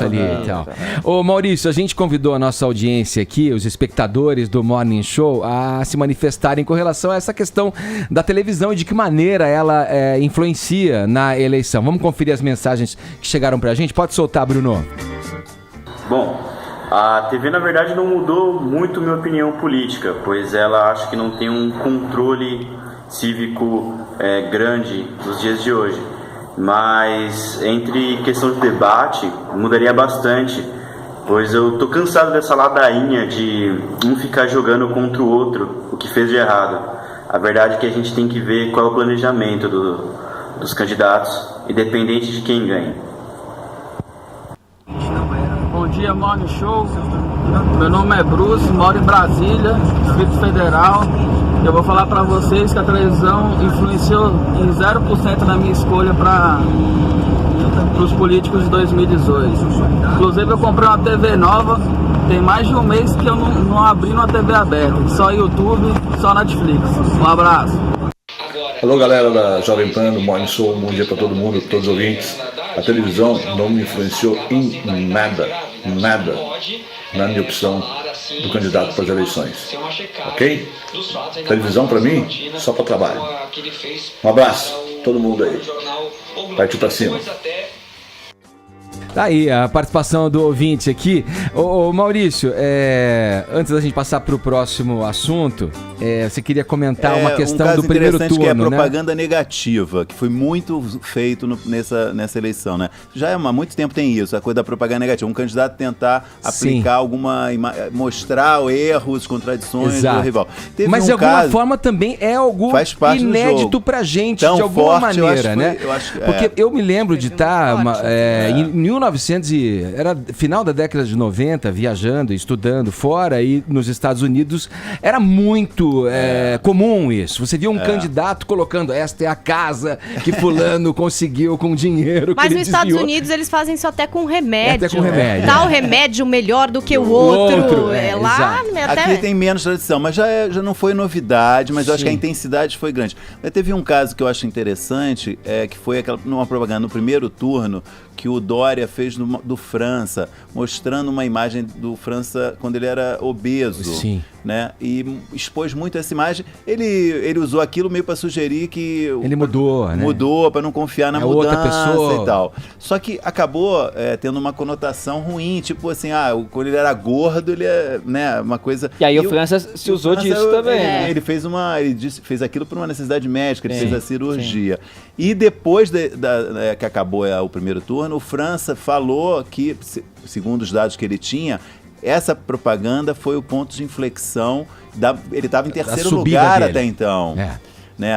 S1: ali e tal. Ô Maurício, a gente convidou a nossa audiência aqui, os espectadores do Morning Show, a se manifestarem com relação a essa questão da televisão e de que maneira ela influencia na eleição. Vamos conferir as mensagens que chegaram pra gente? Pode soltar, Bruno.
S16: Bom, a TV, na verdade, não mudou muito minha opinião política, pois ela acha que não tem um controle cívico grande nos dias de hoje. Mas, entre questão de debate, mudaria bastante, pois eu tô cansado dessa ladainha de um ficar jogando contra o outro o que fez de errado. A verdade é que a gente tem que ver qual é o planejamento dos candidatos, independente de quem ganha.
S17: Bom dia, Morning Show. Meu nome é Bruce, moro em Brasília, Distrito Federal. Eu vou falar para vocês que a televisão influenciou em 0% na minha escolha para os políticos de 2018. Inclusive, eu comprei uma TV nova, tem mais de um mês que eu não abri uma TV aberta, só YouTube, só Netflix. Um abraço.
S18: Alô, galera da Jovem Pan, do Morning Show, bom dia para todo mundo, todos os ouvintes. A televisão não me influenciou em nada na minha opção do candidato para as eleições. Ok? Televisão para mim, só para trabalho. Um abraço, todo mundo aí. Partiu para cima.
S1: Tá aí a participação do ouvinte aqui. Ô Maurício, antes da gente passar para o próximo assunto, você queria comentar uma questão do primeiro turno,
S15: que é a propaganda negativa, que foi muito feito nessa eleição, né? Já há muito tempo tem isso, a coisa da propaganda negativa. Um candidato tentar aplicar mostrar erros, contradições do rival.
S1: Mas de alguma forma também é algo inédito pra gente, de alguma maneira, né? Porque eu me lembro de estar em era final da década de 90, viajando, estudando fora, e nos Estados Unidos era muito comum isso. Você via um candidato colocando: esta é a casa que fulano conseguiu com dinheiro.
S2: Mas
S1: que
S2: nos Estados Unidos eles fazem isso até com remédio.
S1: Até com remédio.
S2: Tal remédio melhor do que o outro. Lá até...
S15: Aqui tem menos tradição, mas já não foi novidade, mas eu acho que a intensidade foi grande. Mas teve um caso que eu acho interessante, que foi numa propaganda no primeiro turno, que o Dória fez do França, mostrando uma imagem do França quando ele era obeso.
S1: Sim.
S15: Né? E expôs muito essa imagem. Ele usou aquilo meio para sugerir que...
S1: Ele mudou, né?
S15: Mudou para não confiar na mudança
S1: outra pessoa
S15: e tal. Só que acabou tendo uma conotação ruim, tipo assim, quando ele era gordo, ele né, uma coisa...
S3: E aí o França se usou disso também.
S15: Ele fez aquilo por uma necessidade médica, ele fez a cirurgia. E depois que acabou o primeiro turno, o França falou que, segundo os dados que ele tinha, essa propaganda foi o ponto de inflexão. Ele estava em terceiro lugar até então. Né,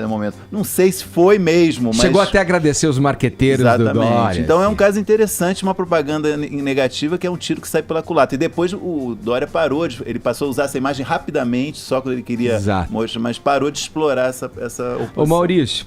S15: no momento. Não sei se foi mesmo, mas...
S1: Chegou até a agradecer os marqueteiros do Dória.
S15: Então é um caso interessante, uma propaganda negativa que é um tiro que sai pela culatra. E depois o Dória parou, ele passou a usar essa imagem rapidamente, só quando ele queria mostrar, mas parou de explorar essa oposição.
S1: Ô Maurício,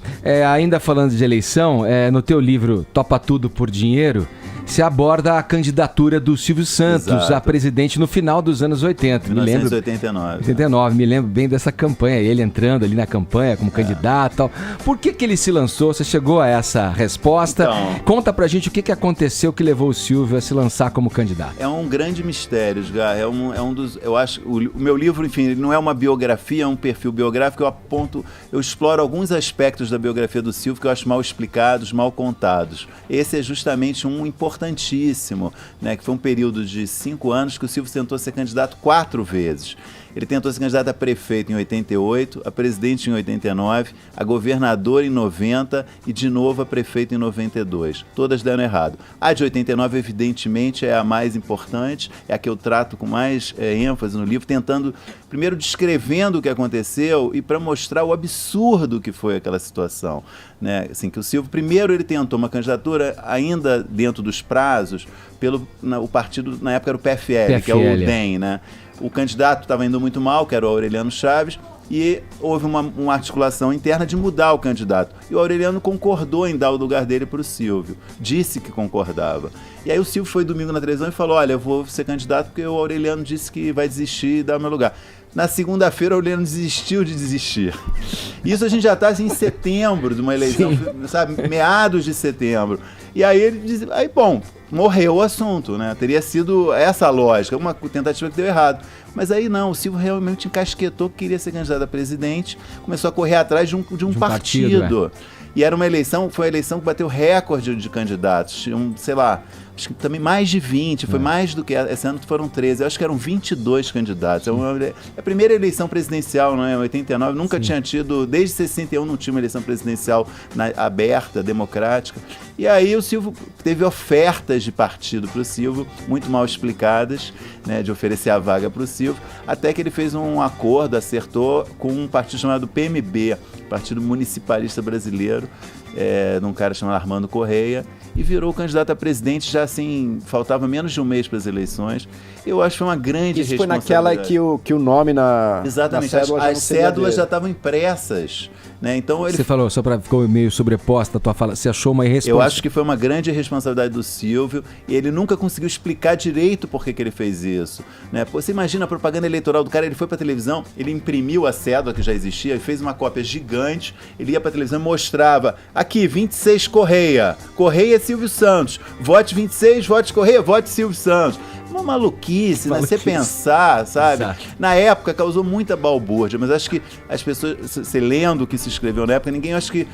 S1: ainda falando de eleição, no teu livro Topa Tudo por Dinheiro, se aborda a candidatura do Silvio Santos a presidente no final dos anos 80.
S15: 1989.
S1: Me lembro bem dessa campanha, ele entrando ali na campanha como candidato e tal. Por que ele se lançou? Você chegou a essa resposta? Então, conta pra gente o que aconteceu que levou o Silvio a se lançar como candidato.
S15: É um grande mistério, Edgar. É um dos... Eu acho... O meu livro, enfim, ele não é uma biografia, é um perfil biográfico. Eu exploro alguns aspectos da biografia do Silvio que eu acho mal explicados, mal contados. Esse é justamente um importantíssimo, né? Que foi um período de 5 anos que o Silvio tentou ser candidato 4 vezes. Ele tentou se candidatar a prefeito em 88, a presidente em 89, a governador em 90 e de novo a prefeito em 92. Todas deram errado. A de 89, evidentemente, é a mais importante, é a que eu trato com mais ênfase no livro, tentando, primeiro, descrevendo o que aconteceu e para mostrar o absurdo que foi aquela situação. Né? Assim, que o Silvio, primeiro, ele tentou uma candidatura ainda dentro dos prazos, o partido, na época era o PFL, que é o DEM, né? O candidato estava indo muito mal, que era o Aureliano Chaves, e houve uma articulação interna de mudar o candidato. E o Aureliano concordou em dar o lugar dele para o Silvio, disse que concordava. E aí o Silvio foi domingo na televisão e falou, olha, eu vou ser candidato porque o Aureliano disse que vai desistir e dar o meu lugar. Na segunda-feira, o Aureliano desistiu de desistir. Isso a gente já está assim, em setembro de uma eleição, sabe, meados de setembro. E aí ele disse, bom, morreu o assunto, né? Teria sido essa a lógica, uma tentativa que deu errado. Mas aí não, o Silvio realmente encasquetou que queria ser candidato a presidente, começou a correr atrás de um partido. E era uma eleição, foi a eleição que bateu recorde de candidatos, sei lá, acho que também mais de 20, foi mais do que esse ano foram 13, eu acho que eram 22 candidatos. É a primeira eleição presidencial, não é? Em 89, nunca tinha tido, desde 61 não tinha uma eleição presidencial aberta, democrática. E aí o Silvio teve ofertas de partido para o Silvio, muito mal explicadas, né, de oferecer a vaga para o Silvio, até que ele fez um acordo, acertou com um partido chamado PMB, Partido Municipalista Brasileiro, de um cara chamado Armando Correia, e virou candidato a presidente já assim, faltava menos de um mês para as eleições. Eu acho que foi uma grande
S5: responsabilidade. Isso foi naquela que o nome
S15: Exatamente,
S5: na cédula
S15: as cédulas já estavam impressas. Né? Então
S1: Você falou, só para ficou meio sobreposta a tua fala, você achou uma irresponsabilidade?
S15: Eu acho que foi uma grande responsabilidade do Silvio e ele nunca conseguiu explicar direito por que ele fez isso. Né? Você imagina a propaganda eleitoral do cara, ele foi para televisão, ele imprimiu a cédula que já existia, fez uma cópia gigante, ele ia para televisão e mostrava, aqui, 26 Correia Silvio Santos, vote 26, vote Correia, vote Silvio Santos. Uma maluquice, né? Você pensar, sabe? Exato. Na época causou muita balbúrdia, mas acho que as pessoas, você lendo o que se escreveu na época, ninguém acho que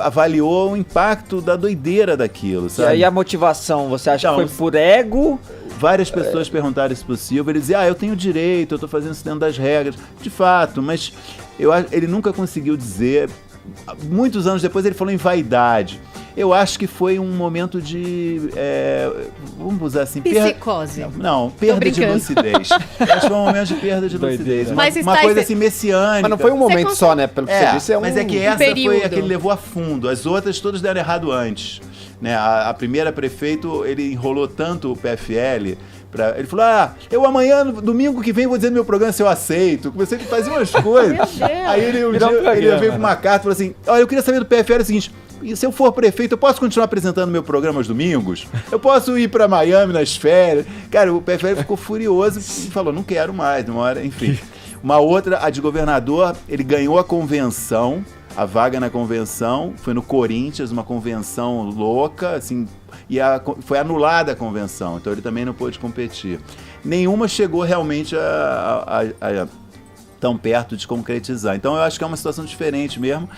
S15: avaliou o impacto da doideira daquilo, sabe?
S3: E aí a motivação, você acha que foi por ego?
S15: Várias pessoas perguntaram isso pro Silvio, ele dizia, eu tenho direito, eu tô fazendo isso dentro das regras. De fato, mas ele nunca conseguiu dizer. Muitos anos depois ele falou em vaidade. Eu acho que foi um momento de, vamos usar assim...
S2: Psicose.
S15: Não, perda de lucidez. Acho que foi um momento de perda de lucidez. Uma coisa assim messiânica.
S5: Mas não foi um momento só, né? Pelo que você disse,
S15: mas é que essa foi a que ele levou a fundo. As outras todas deram errado antes. Né? A primeira prefeito, ele enrolou tanto o PFL... Ele falou, eu amanhã, domingo que vem, vou dizer no meu programa se eu aceito. Comecei a fazer umas coisas. Aí ele veio com uma carta e falou assim, olha, eu queria saber do PFL o seguinte, se eu for prefeito, eu posso continuar apresentando meu programa aos domingos? Eu posso ir para Miami nas férias? Cara, o PFL ficou furioso e falou, não quero mais, uma hora, enfim. Uma outra, a de governador, ele ganhou a convenção, a vaga na convenção, foi no Corinthians, uma convenção louca, assim, e foi anulada a convenção, então ele também não pôde competir. Nenhuma chegou realmente a tão perto de concretizar. Então eu acho que é uma situação diferente mesmo.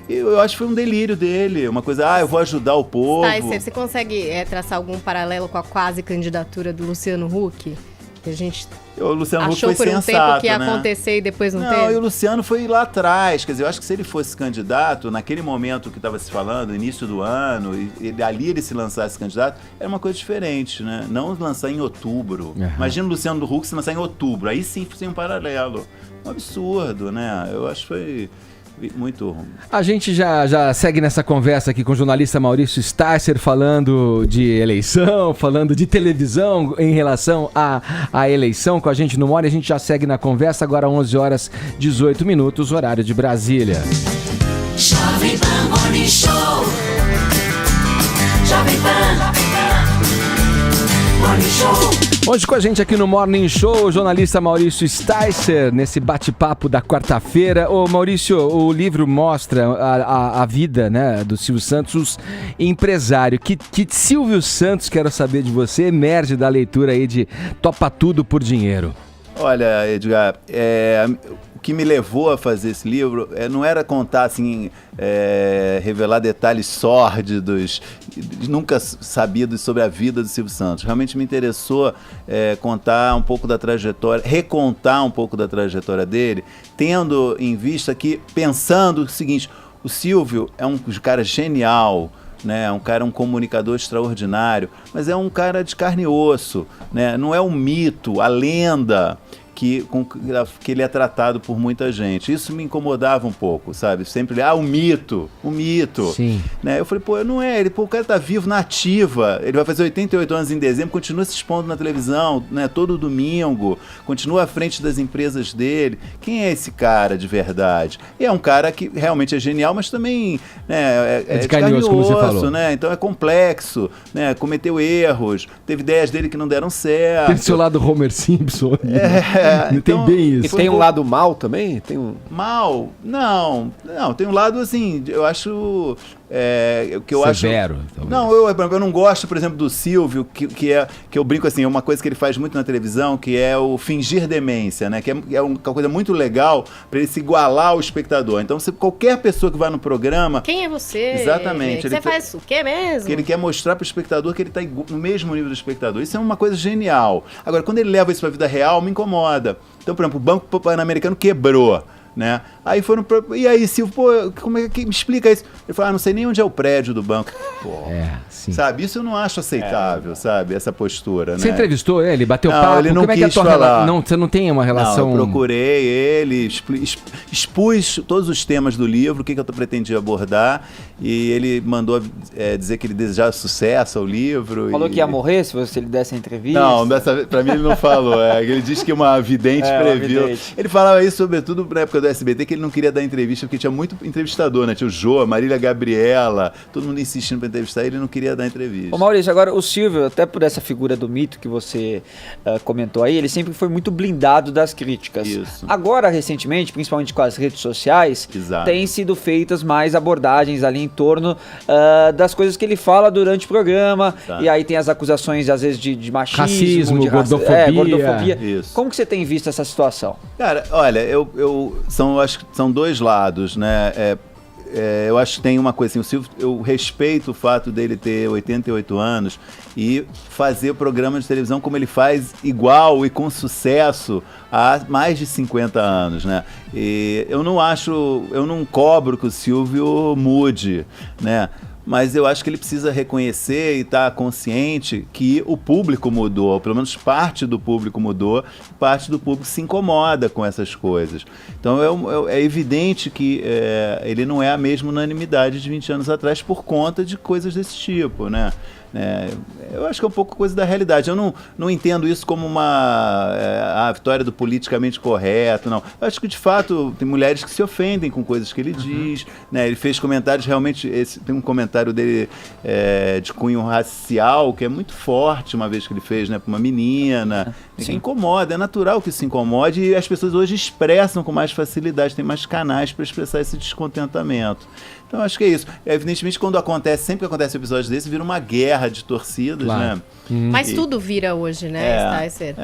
S15: Eu acho que foi um delírio dele, uma coisa, eu vou ajudar o povo.
S2: Você consegue traçar algum paralelo com a quase candidatura do Luciano Huck? Que a gente
S15: o Luciano
S2: achou
S15: Huck foi
S2: por um
S15: sensato,
S2: tempo que ia
S15: né?
S2: acontecer e depois não teve?
S15: Não, e o Luciano foi lá atrás, quer dizer, eu acho que se ele fosse candidato, naquele momento que estava se falando, início do ano, e ali ele se lançasse candidato, era uma coisa diferente, né? Não lançar em outubro. Imagina o Luciano Huck se lançar em outubro, aí sim foi um paralelo. Um absurdo, né? Eu acho que foi... muito ruim.
S1: A gente já segue nessa conversa aqui com o jornalista Maurício Starcer, falando de eleição, falando de televisão em relação à eleição com a gente no More. A gente já segue na conversa, agora 11 horas 18 minutos, horário de Brasília.
S12: Jovem Pan Morning Show. Jovem Pan Morning Show.
S1: Hoje com a gente aqui no Morning Show, o jornalista Maurício Starcer, nesse bate-papo da quarta-feira. Ô Maurício, o livro mostra a vida, né, do Silvio Santos, empresário. Que Silvio Santos, quero saber de você, emerge da leitura aí de Topa Tudo por Dinheiro?
S15: Olha, Edgar, o que me levou a fazer esse livro não era contar, assim, revelar detalhes sórdidos, nunca sabidos sobre a vida do Silvio Santos. Realmente me interessou contar um pouco da trajetória, recontar um pouco da trajetória dele, tendo em vista que, pensando o seguinte, o Silvio é um cara genial, né? Um comunicador extraordinário, mas é um cara de carne e osso, né? Não é um mito, a lenda que ele é tratado por muita gente. Isso me incomodava um pouco, sabe? Sempre, o mito.
S1: Sim.
S15: Né? Eu falei, não é, o cara tá vivo, na ativa, ele vai fazer 88 anos em dezembro, continua se expondo na televisão, né, todo domingo, continua à frente das empresas dele. Quem é esse cara de verdade? E é um cara que realmente é genial, mas também, né, é de carne e osso, como você falou. Né? Então é complexo, né? Cometeu erros, teve ideias dele que não deram certo.
S1: Tem seu lado Homer Simpson. Não
S15: então,
S1: tem bem isso.
S5: E tem um lado mal também?
S15: Mal? Não, tem um lado assim, eu acho... que eu
S1: severo,
S15: acho...
S1: talvez.
S15: Não, eu não gosto, por exemplo, do Silvio, que eu brinco assim, é uma coisa que ele faz muito na televisão, que é o fingir demência, né? Que é uma coisa muito legal para ele se igualar ao espectador. Então, qualquer pessoa que vai no programa...
S2: Quem é você?
S15: Exatamente.
S2: Você faz o quê mesmo?
S15: Que ele quer mostrar para o espectador que ele está no mesmo nível do espectador. Isso é uma coisa genial. Agora, quando ele leva isso para a vida real, me incomoda. Então, por exemplo, o Banco Pan-Americano quebrou, né? Aí foram e aí, Silvio, como é que me explica isso? Ele falou, não sei nem onde é o prédio do banco.
S1: Sim.
S15: Sabe, isso eu não acho aceitável, sabe, essa postura,
S1: Você
S15: né?
S1: entrevistou ele, bateu
S15: não,
S1: papo?
S15: Ele não
S1: como é que é a tua
S15: falar.
S1: Não, você não tem uma relação...
S15: Não, eu procurei ele, expus todos os temas do livro, o que eu pretendia abordar, e ele mandou dizer que ele desejava sucesso ao livro.
S3: Falou que ia morrer se ele desse a entrevista?
S15: Não, pra mim ele não falou. Ele disse que uma vidente previu. Uma vidente. Ele falava isso, sobretudo na época do SBT, que ele não queria dar entrevista, porque tinha muito entrevistador, né? Tinha o Jô, a Marília Gabriela, todo mundo insistindo pra entrevistar, ele não queria dar entrevista.
S3: Ô Maurício, agora o Silvio, até por essa figura do mito que você comentou aí, ele sempre foi muito blindado das críticas.
S15: Isso.
S3: Agora, recentemente, principalmente com as redes sociais, têm sido feitas mais abordagens ali em torno das coisas que ele fala durante o programa, e aí tem as acusações, às vezes, de machismo,
S1: racismo,
S3: de gordofobia.
S15: Isso.
S3: Como que você tem visto essa situação?
S15: Cara, olha, acho que são dois lados, né? Eu acho que tem uma coisa assim, o Silvio, eu respeito o fato dele ter 88 anos e fazer programa de televisão como ele faz, igual e com sucesso há mais de 50 anos, né? E eu não cobro que o Silvio mude, né? Mas eu acho que ele precisa reconhecer e estar consciente que o público mudou, pelo menos parte do público mudou, parte do público se incomoda com essas coisas. Então é evidente que ele não é a mesma unanimidade de 20 anos atrás por conta de coisas desse tipo, né? Eu acho que é um pouco coisa da realidade. Eu não entendo isso como a vitória do politicamente correto, não. Eu acho que, de fato, tem mulheres que se ofendem com coisas que ele diz, né? Ele fez comentários, realmente, tem um comentário dele de cunho racial, que é muito forte, uma vez que ele fez, né, para uma menina. Que incomoda, é natural que se incomode, e as pessoas hoje expressam com mais facilidade, tem mais canais para expressar esse descontentamento. Então, acho que é isso. Evidentemente, sempre que acontece episódios desse, vira uma guerra de torcidas, né?
S2: Mas tudo vira hoje, né, Sticer?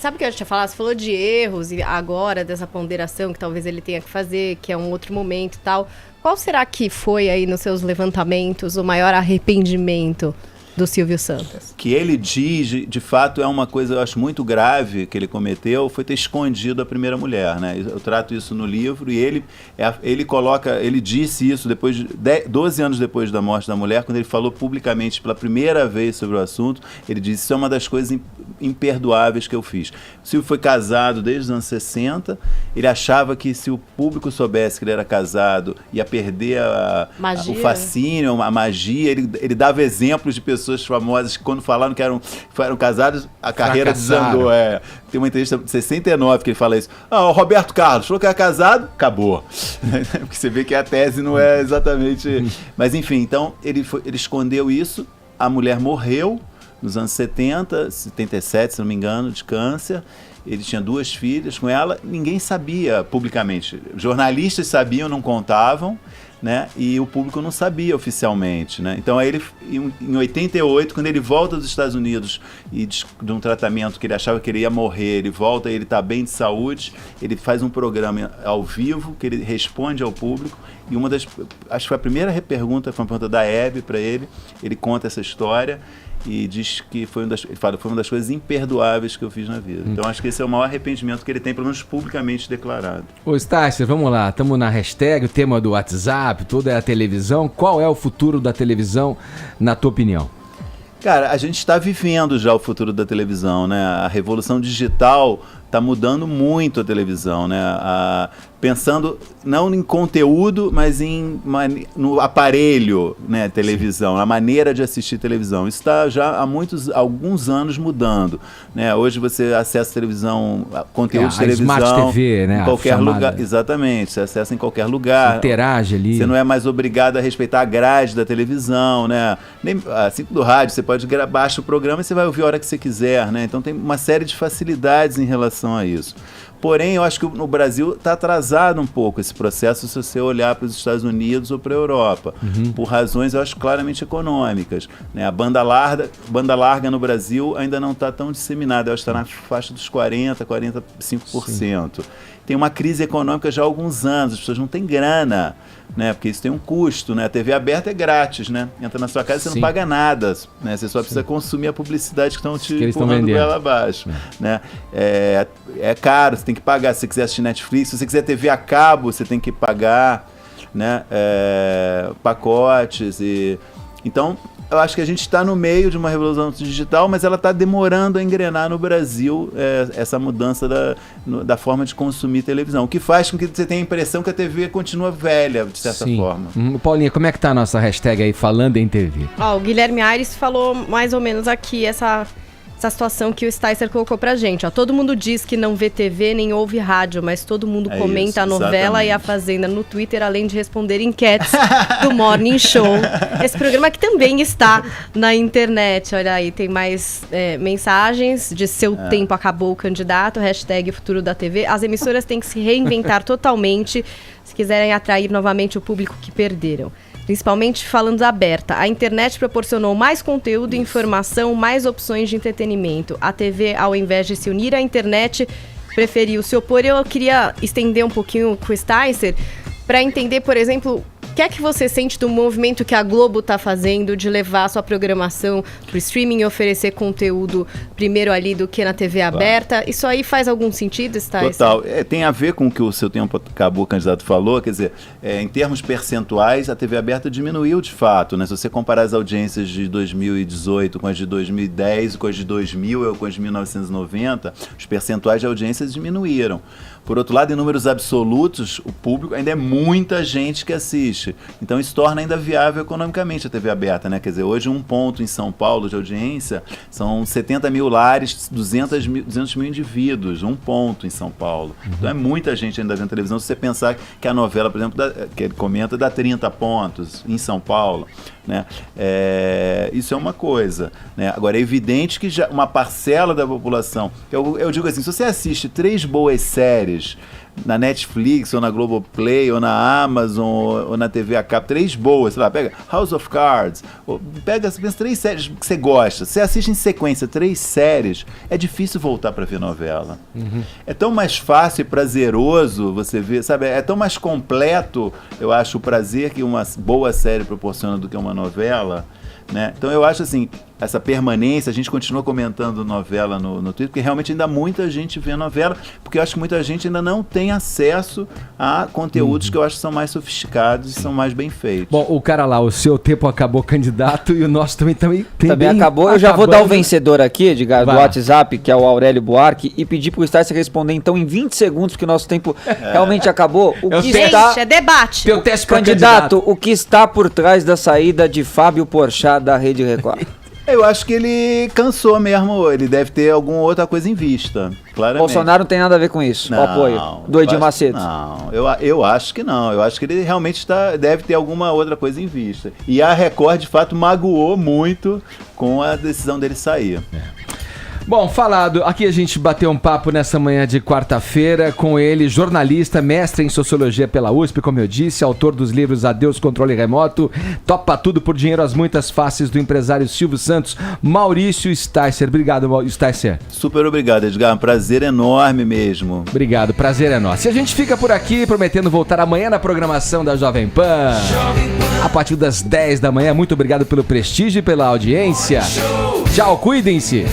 S2: Sabe o que eu ia te falar? Você falou de erros e agora dessa ponderação que talvez ele tenha que fazer, que é um outro momento e tal. Qual será que foi aí nos seus levantamentos o maior arrependimento do Silvio Santos?
S15: Que ele diz, de fato, é uma coisa, eu acho, muito grave que ele cometeu, foi ter escondido a primeira mulher, né? Eu trato isso no livro e ele disse isso depois de 12 anos depois da morte da mulher, quando ele falou publicamente pela primeira vez sobre o assunto, ele disse, isso é uma das coisas imperdoáveis que eu fiz. O Silvio foi casado desde os anos 60, ele achava que se o público soubesse que ele era casado, ia perder o fascínio, a magia, ele dava exemplos de pessoas famosas que, quando falaram que eram casados, a carreira desandou. Tem uma entrevista de 69 que ele fala isso. O Roberto Carlos falou que era casado, acabou. Porque você vê que a tese não é exatamente... Mas enfim, então ele escondeu isso, a mulher morreu, nos anos 70, 77, se não me engano, de câncer. Ele tinha 2 filhas com ela, ninguém sabia publicamente. Jornalistas sabiam, não contavam, né? E o público não sabia oficialmente, né? Então aí ele, em 88, quando ele volta dos Estados Unidos e de um tratamento que ele achava que ele ia morrer, ele volta e ele está bem de saúde, ele faz um programa ao vivo que ele responde ao público, e acho que foi a primeira pergunta, foi uma pergunta da Hebe para ele conta essa história e diz que foi uma das coisas imperdoáveis que eu fiz na vida. Então acho que esse é o maior arrependimento que ele tem, pelo menos publicamente declarado.
S1: Ô Stácio, vamos lá, estamos na hashtag, o tema do WhatsApp, tudo é a televisão. Qual é o futuro da televisão, na tua opinião?
S15: Cara, a gente está vivendo já o futuro da televisão, né? A revolução digital está mudando muito a televisão, né? Pensando não em conteúdo, mas no aparelho, né, televisão, a maneira de assistir televisão. Isso está já há alguns anos mudando, né? Hoje você acessa televisão, conteúdo de televisão,
S1: Smart TV, né?
S15: Em qualquer lugar, exatamente. Você acessa em qualquer lugar.
S1: Você interage ali.
S15: Você não é mais obrigado a respeitar a grade da televisão, né? Assim do rádio, você pode baixa o programa e você vai ouvir a hora que você quiser, né? Então tem uma série de facilidades em relação a isso. Porém, eu acho que no Brasil está atrasado um pouco esse processo se você olhar para os Estados Unidos ou para a Europa, por razões, eu acho, claramente econômicas, né? A banda larga no Brasil ainda não está tão disseminada, eu acho que está na faixa dos 45%. Sim. Tem uma crise econômica já há alguns anos, as pessoas não têm grana, né? Porque isso tem um custo, né? A TV aberta é grátis, né? Entra na sua casa e você não paga nada, né? Você só precisa consumir a publicidade que estão te empurrando ela abaixo, né? É caro, você tem que pagar. Se você quiser assistir Netflix, se você quiser TV a cabo, você tem que pagar, né? Pacotes e... Então, eu acho que a gente está no meio de uma revolução digital, mas ela está demorando a engrenar no Brasil essa mudança da forma de consumir televisão, o que faz com que você tenha a impressão que a TV continua velha, de certa forma.
S1: Paulinha, como é que tá a nossa hashtag aí, falando em TV?
S2: O Guilherme Aires falou mais ou menos aqui essa situação que o Sticer colocou pra gente. Todo mundo diz que não vê TV nem ouve rádio, mas todo mundo comenta a novela e a Fazenda no Twitter, além de responder enquetes do Morning Show. Esse programa que também está na internet. Olha aí, tem mais mensagens de seu tempo acabou o candidato, hashtag futuro da TV. As emissoras têm que se reinventar totalmente se quiserem atrair novamente o público que perderam. Principalmente falando da aberta. A internet proporcionou mais conteúdo, informação, mais opções de entretenimento. A TV, ao invés de se unir à internet, preferiu se opor. Eu queria estender um pouquinho com o Sticer para entender, por exemplo, o que é que você sente do movimento que a Globo está fazendo de levar a sua programação para o streaming e oferecer conteúdo primeiro ali do que na TV aberta? Isso aí faz algum sentido, Sticer?
S15: Total. Tem a ver com o que o seu tempo acabou, o candidato falou, quer dizer, em termos percentuais, a TV aberta diminuiu de fato, né? Se você comparar as audiências de 2018 com as de 2010, com as de 2000 ou com as de 1990, os percentuais de audiências diminuíram. Por outro lado, em números absolutos, o público ainda é muita gente que assiste. Então isso torna ainda viável economicamente a TV aberta, né? Quer dizer, hoje um ponto em São Paulo de audiência são 70 mil lares, 200 mil indivíduos, um ponto em São Paulo. Então é muita gente ainda vendo televisão. Se você pensar que a novela, por exemplo, que ele comenta, dá 30 pontos em São Paulo, né? Isso é uma coisa, né? Agora é evidente que já uma parcela da população, eu digo assim, se você assiste 3 boas séries na Netflix, ou na Globoplay, ou na Amazon, ou na TV a cabo, 3 boas, sei lá, pega House of Cards, pega 3 séries que você gosta, você assiste em sequência 3 séries, é difícil voltar para ver novela. É tão mais fácil e prazeroso você ver, sabe, é tão mais completo, eu acho, o prazer que uma boa série proporciona do que uma novela, né? Então eu acho assim, essa permanência, a gente continua comentando novela no Twitter, porque realmente ainda muita gente vê novela, porque eu acho que muita gente ainda não tem acesso a conteúdos que eu acho que são mais sofisticados e são mais bem feitos.
S1: Bom, o cara lá, o seu tempo acabou candidato e o nosso também
S3: acabou. Eu já vou dar o vencedor aqui, Edgar, do WhatsApp, que é o Aurélio Buarque, e pedir pro Sticer responder então em 20 segundos, porque o nosso tempo realmente acabou.
S2: É debate.
S3: Candidato, o que está por trás da saída de Fábio Porchat da Rede Record?
S15: Eu acho que ele cansou mesmo, ele deve ter alguma outra coisa em vista, claramente.
S3: Bolsonaro não tem nada a ver com isso, o apoio do Edir Macedo.
S15: Não, eu acho que não. Eu acho que ele realmente deve ter alguma outra coisa em vista. E a Record, de fato, magoou muito com a decisão dele sair.
S1: Bom, falado, aqui a gente bateu um papo nessa manhã de quarta-feira com ele, jornalista, mestre em Sociologia pela USP, como eu disse, autor dos livros Adeus Controle Remoto, Topa Tudo por Dinheiro, As Muitas Faces do empresário Silvio Santos, Maurício Sticer. Obrigado, Sticer.
S15: Super obrigado, Edgar. Um prazer enorme mesmo.
S1: Obrigado, prazer é nosso. E a gente fica por aqui, prometendo voltar amanhã na programação da Jovem Pan, a partir das 10 da manhã. Muito obrigado pelo prestígio e pela audiência. Tchau, cuidem-se.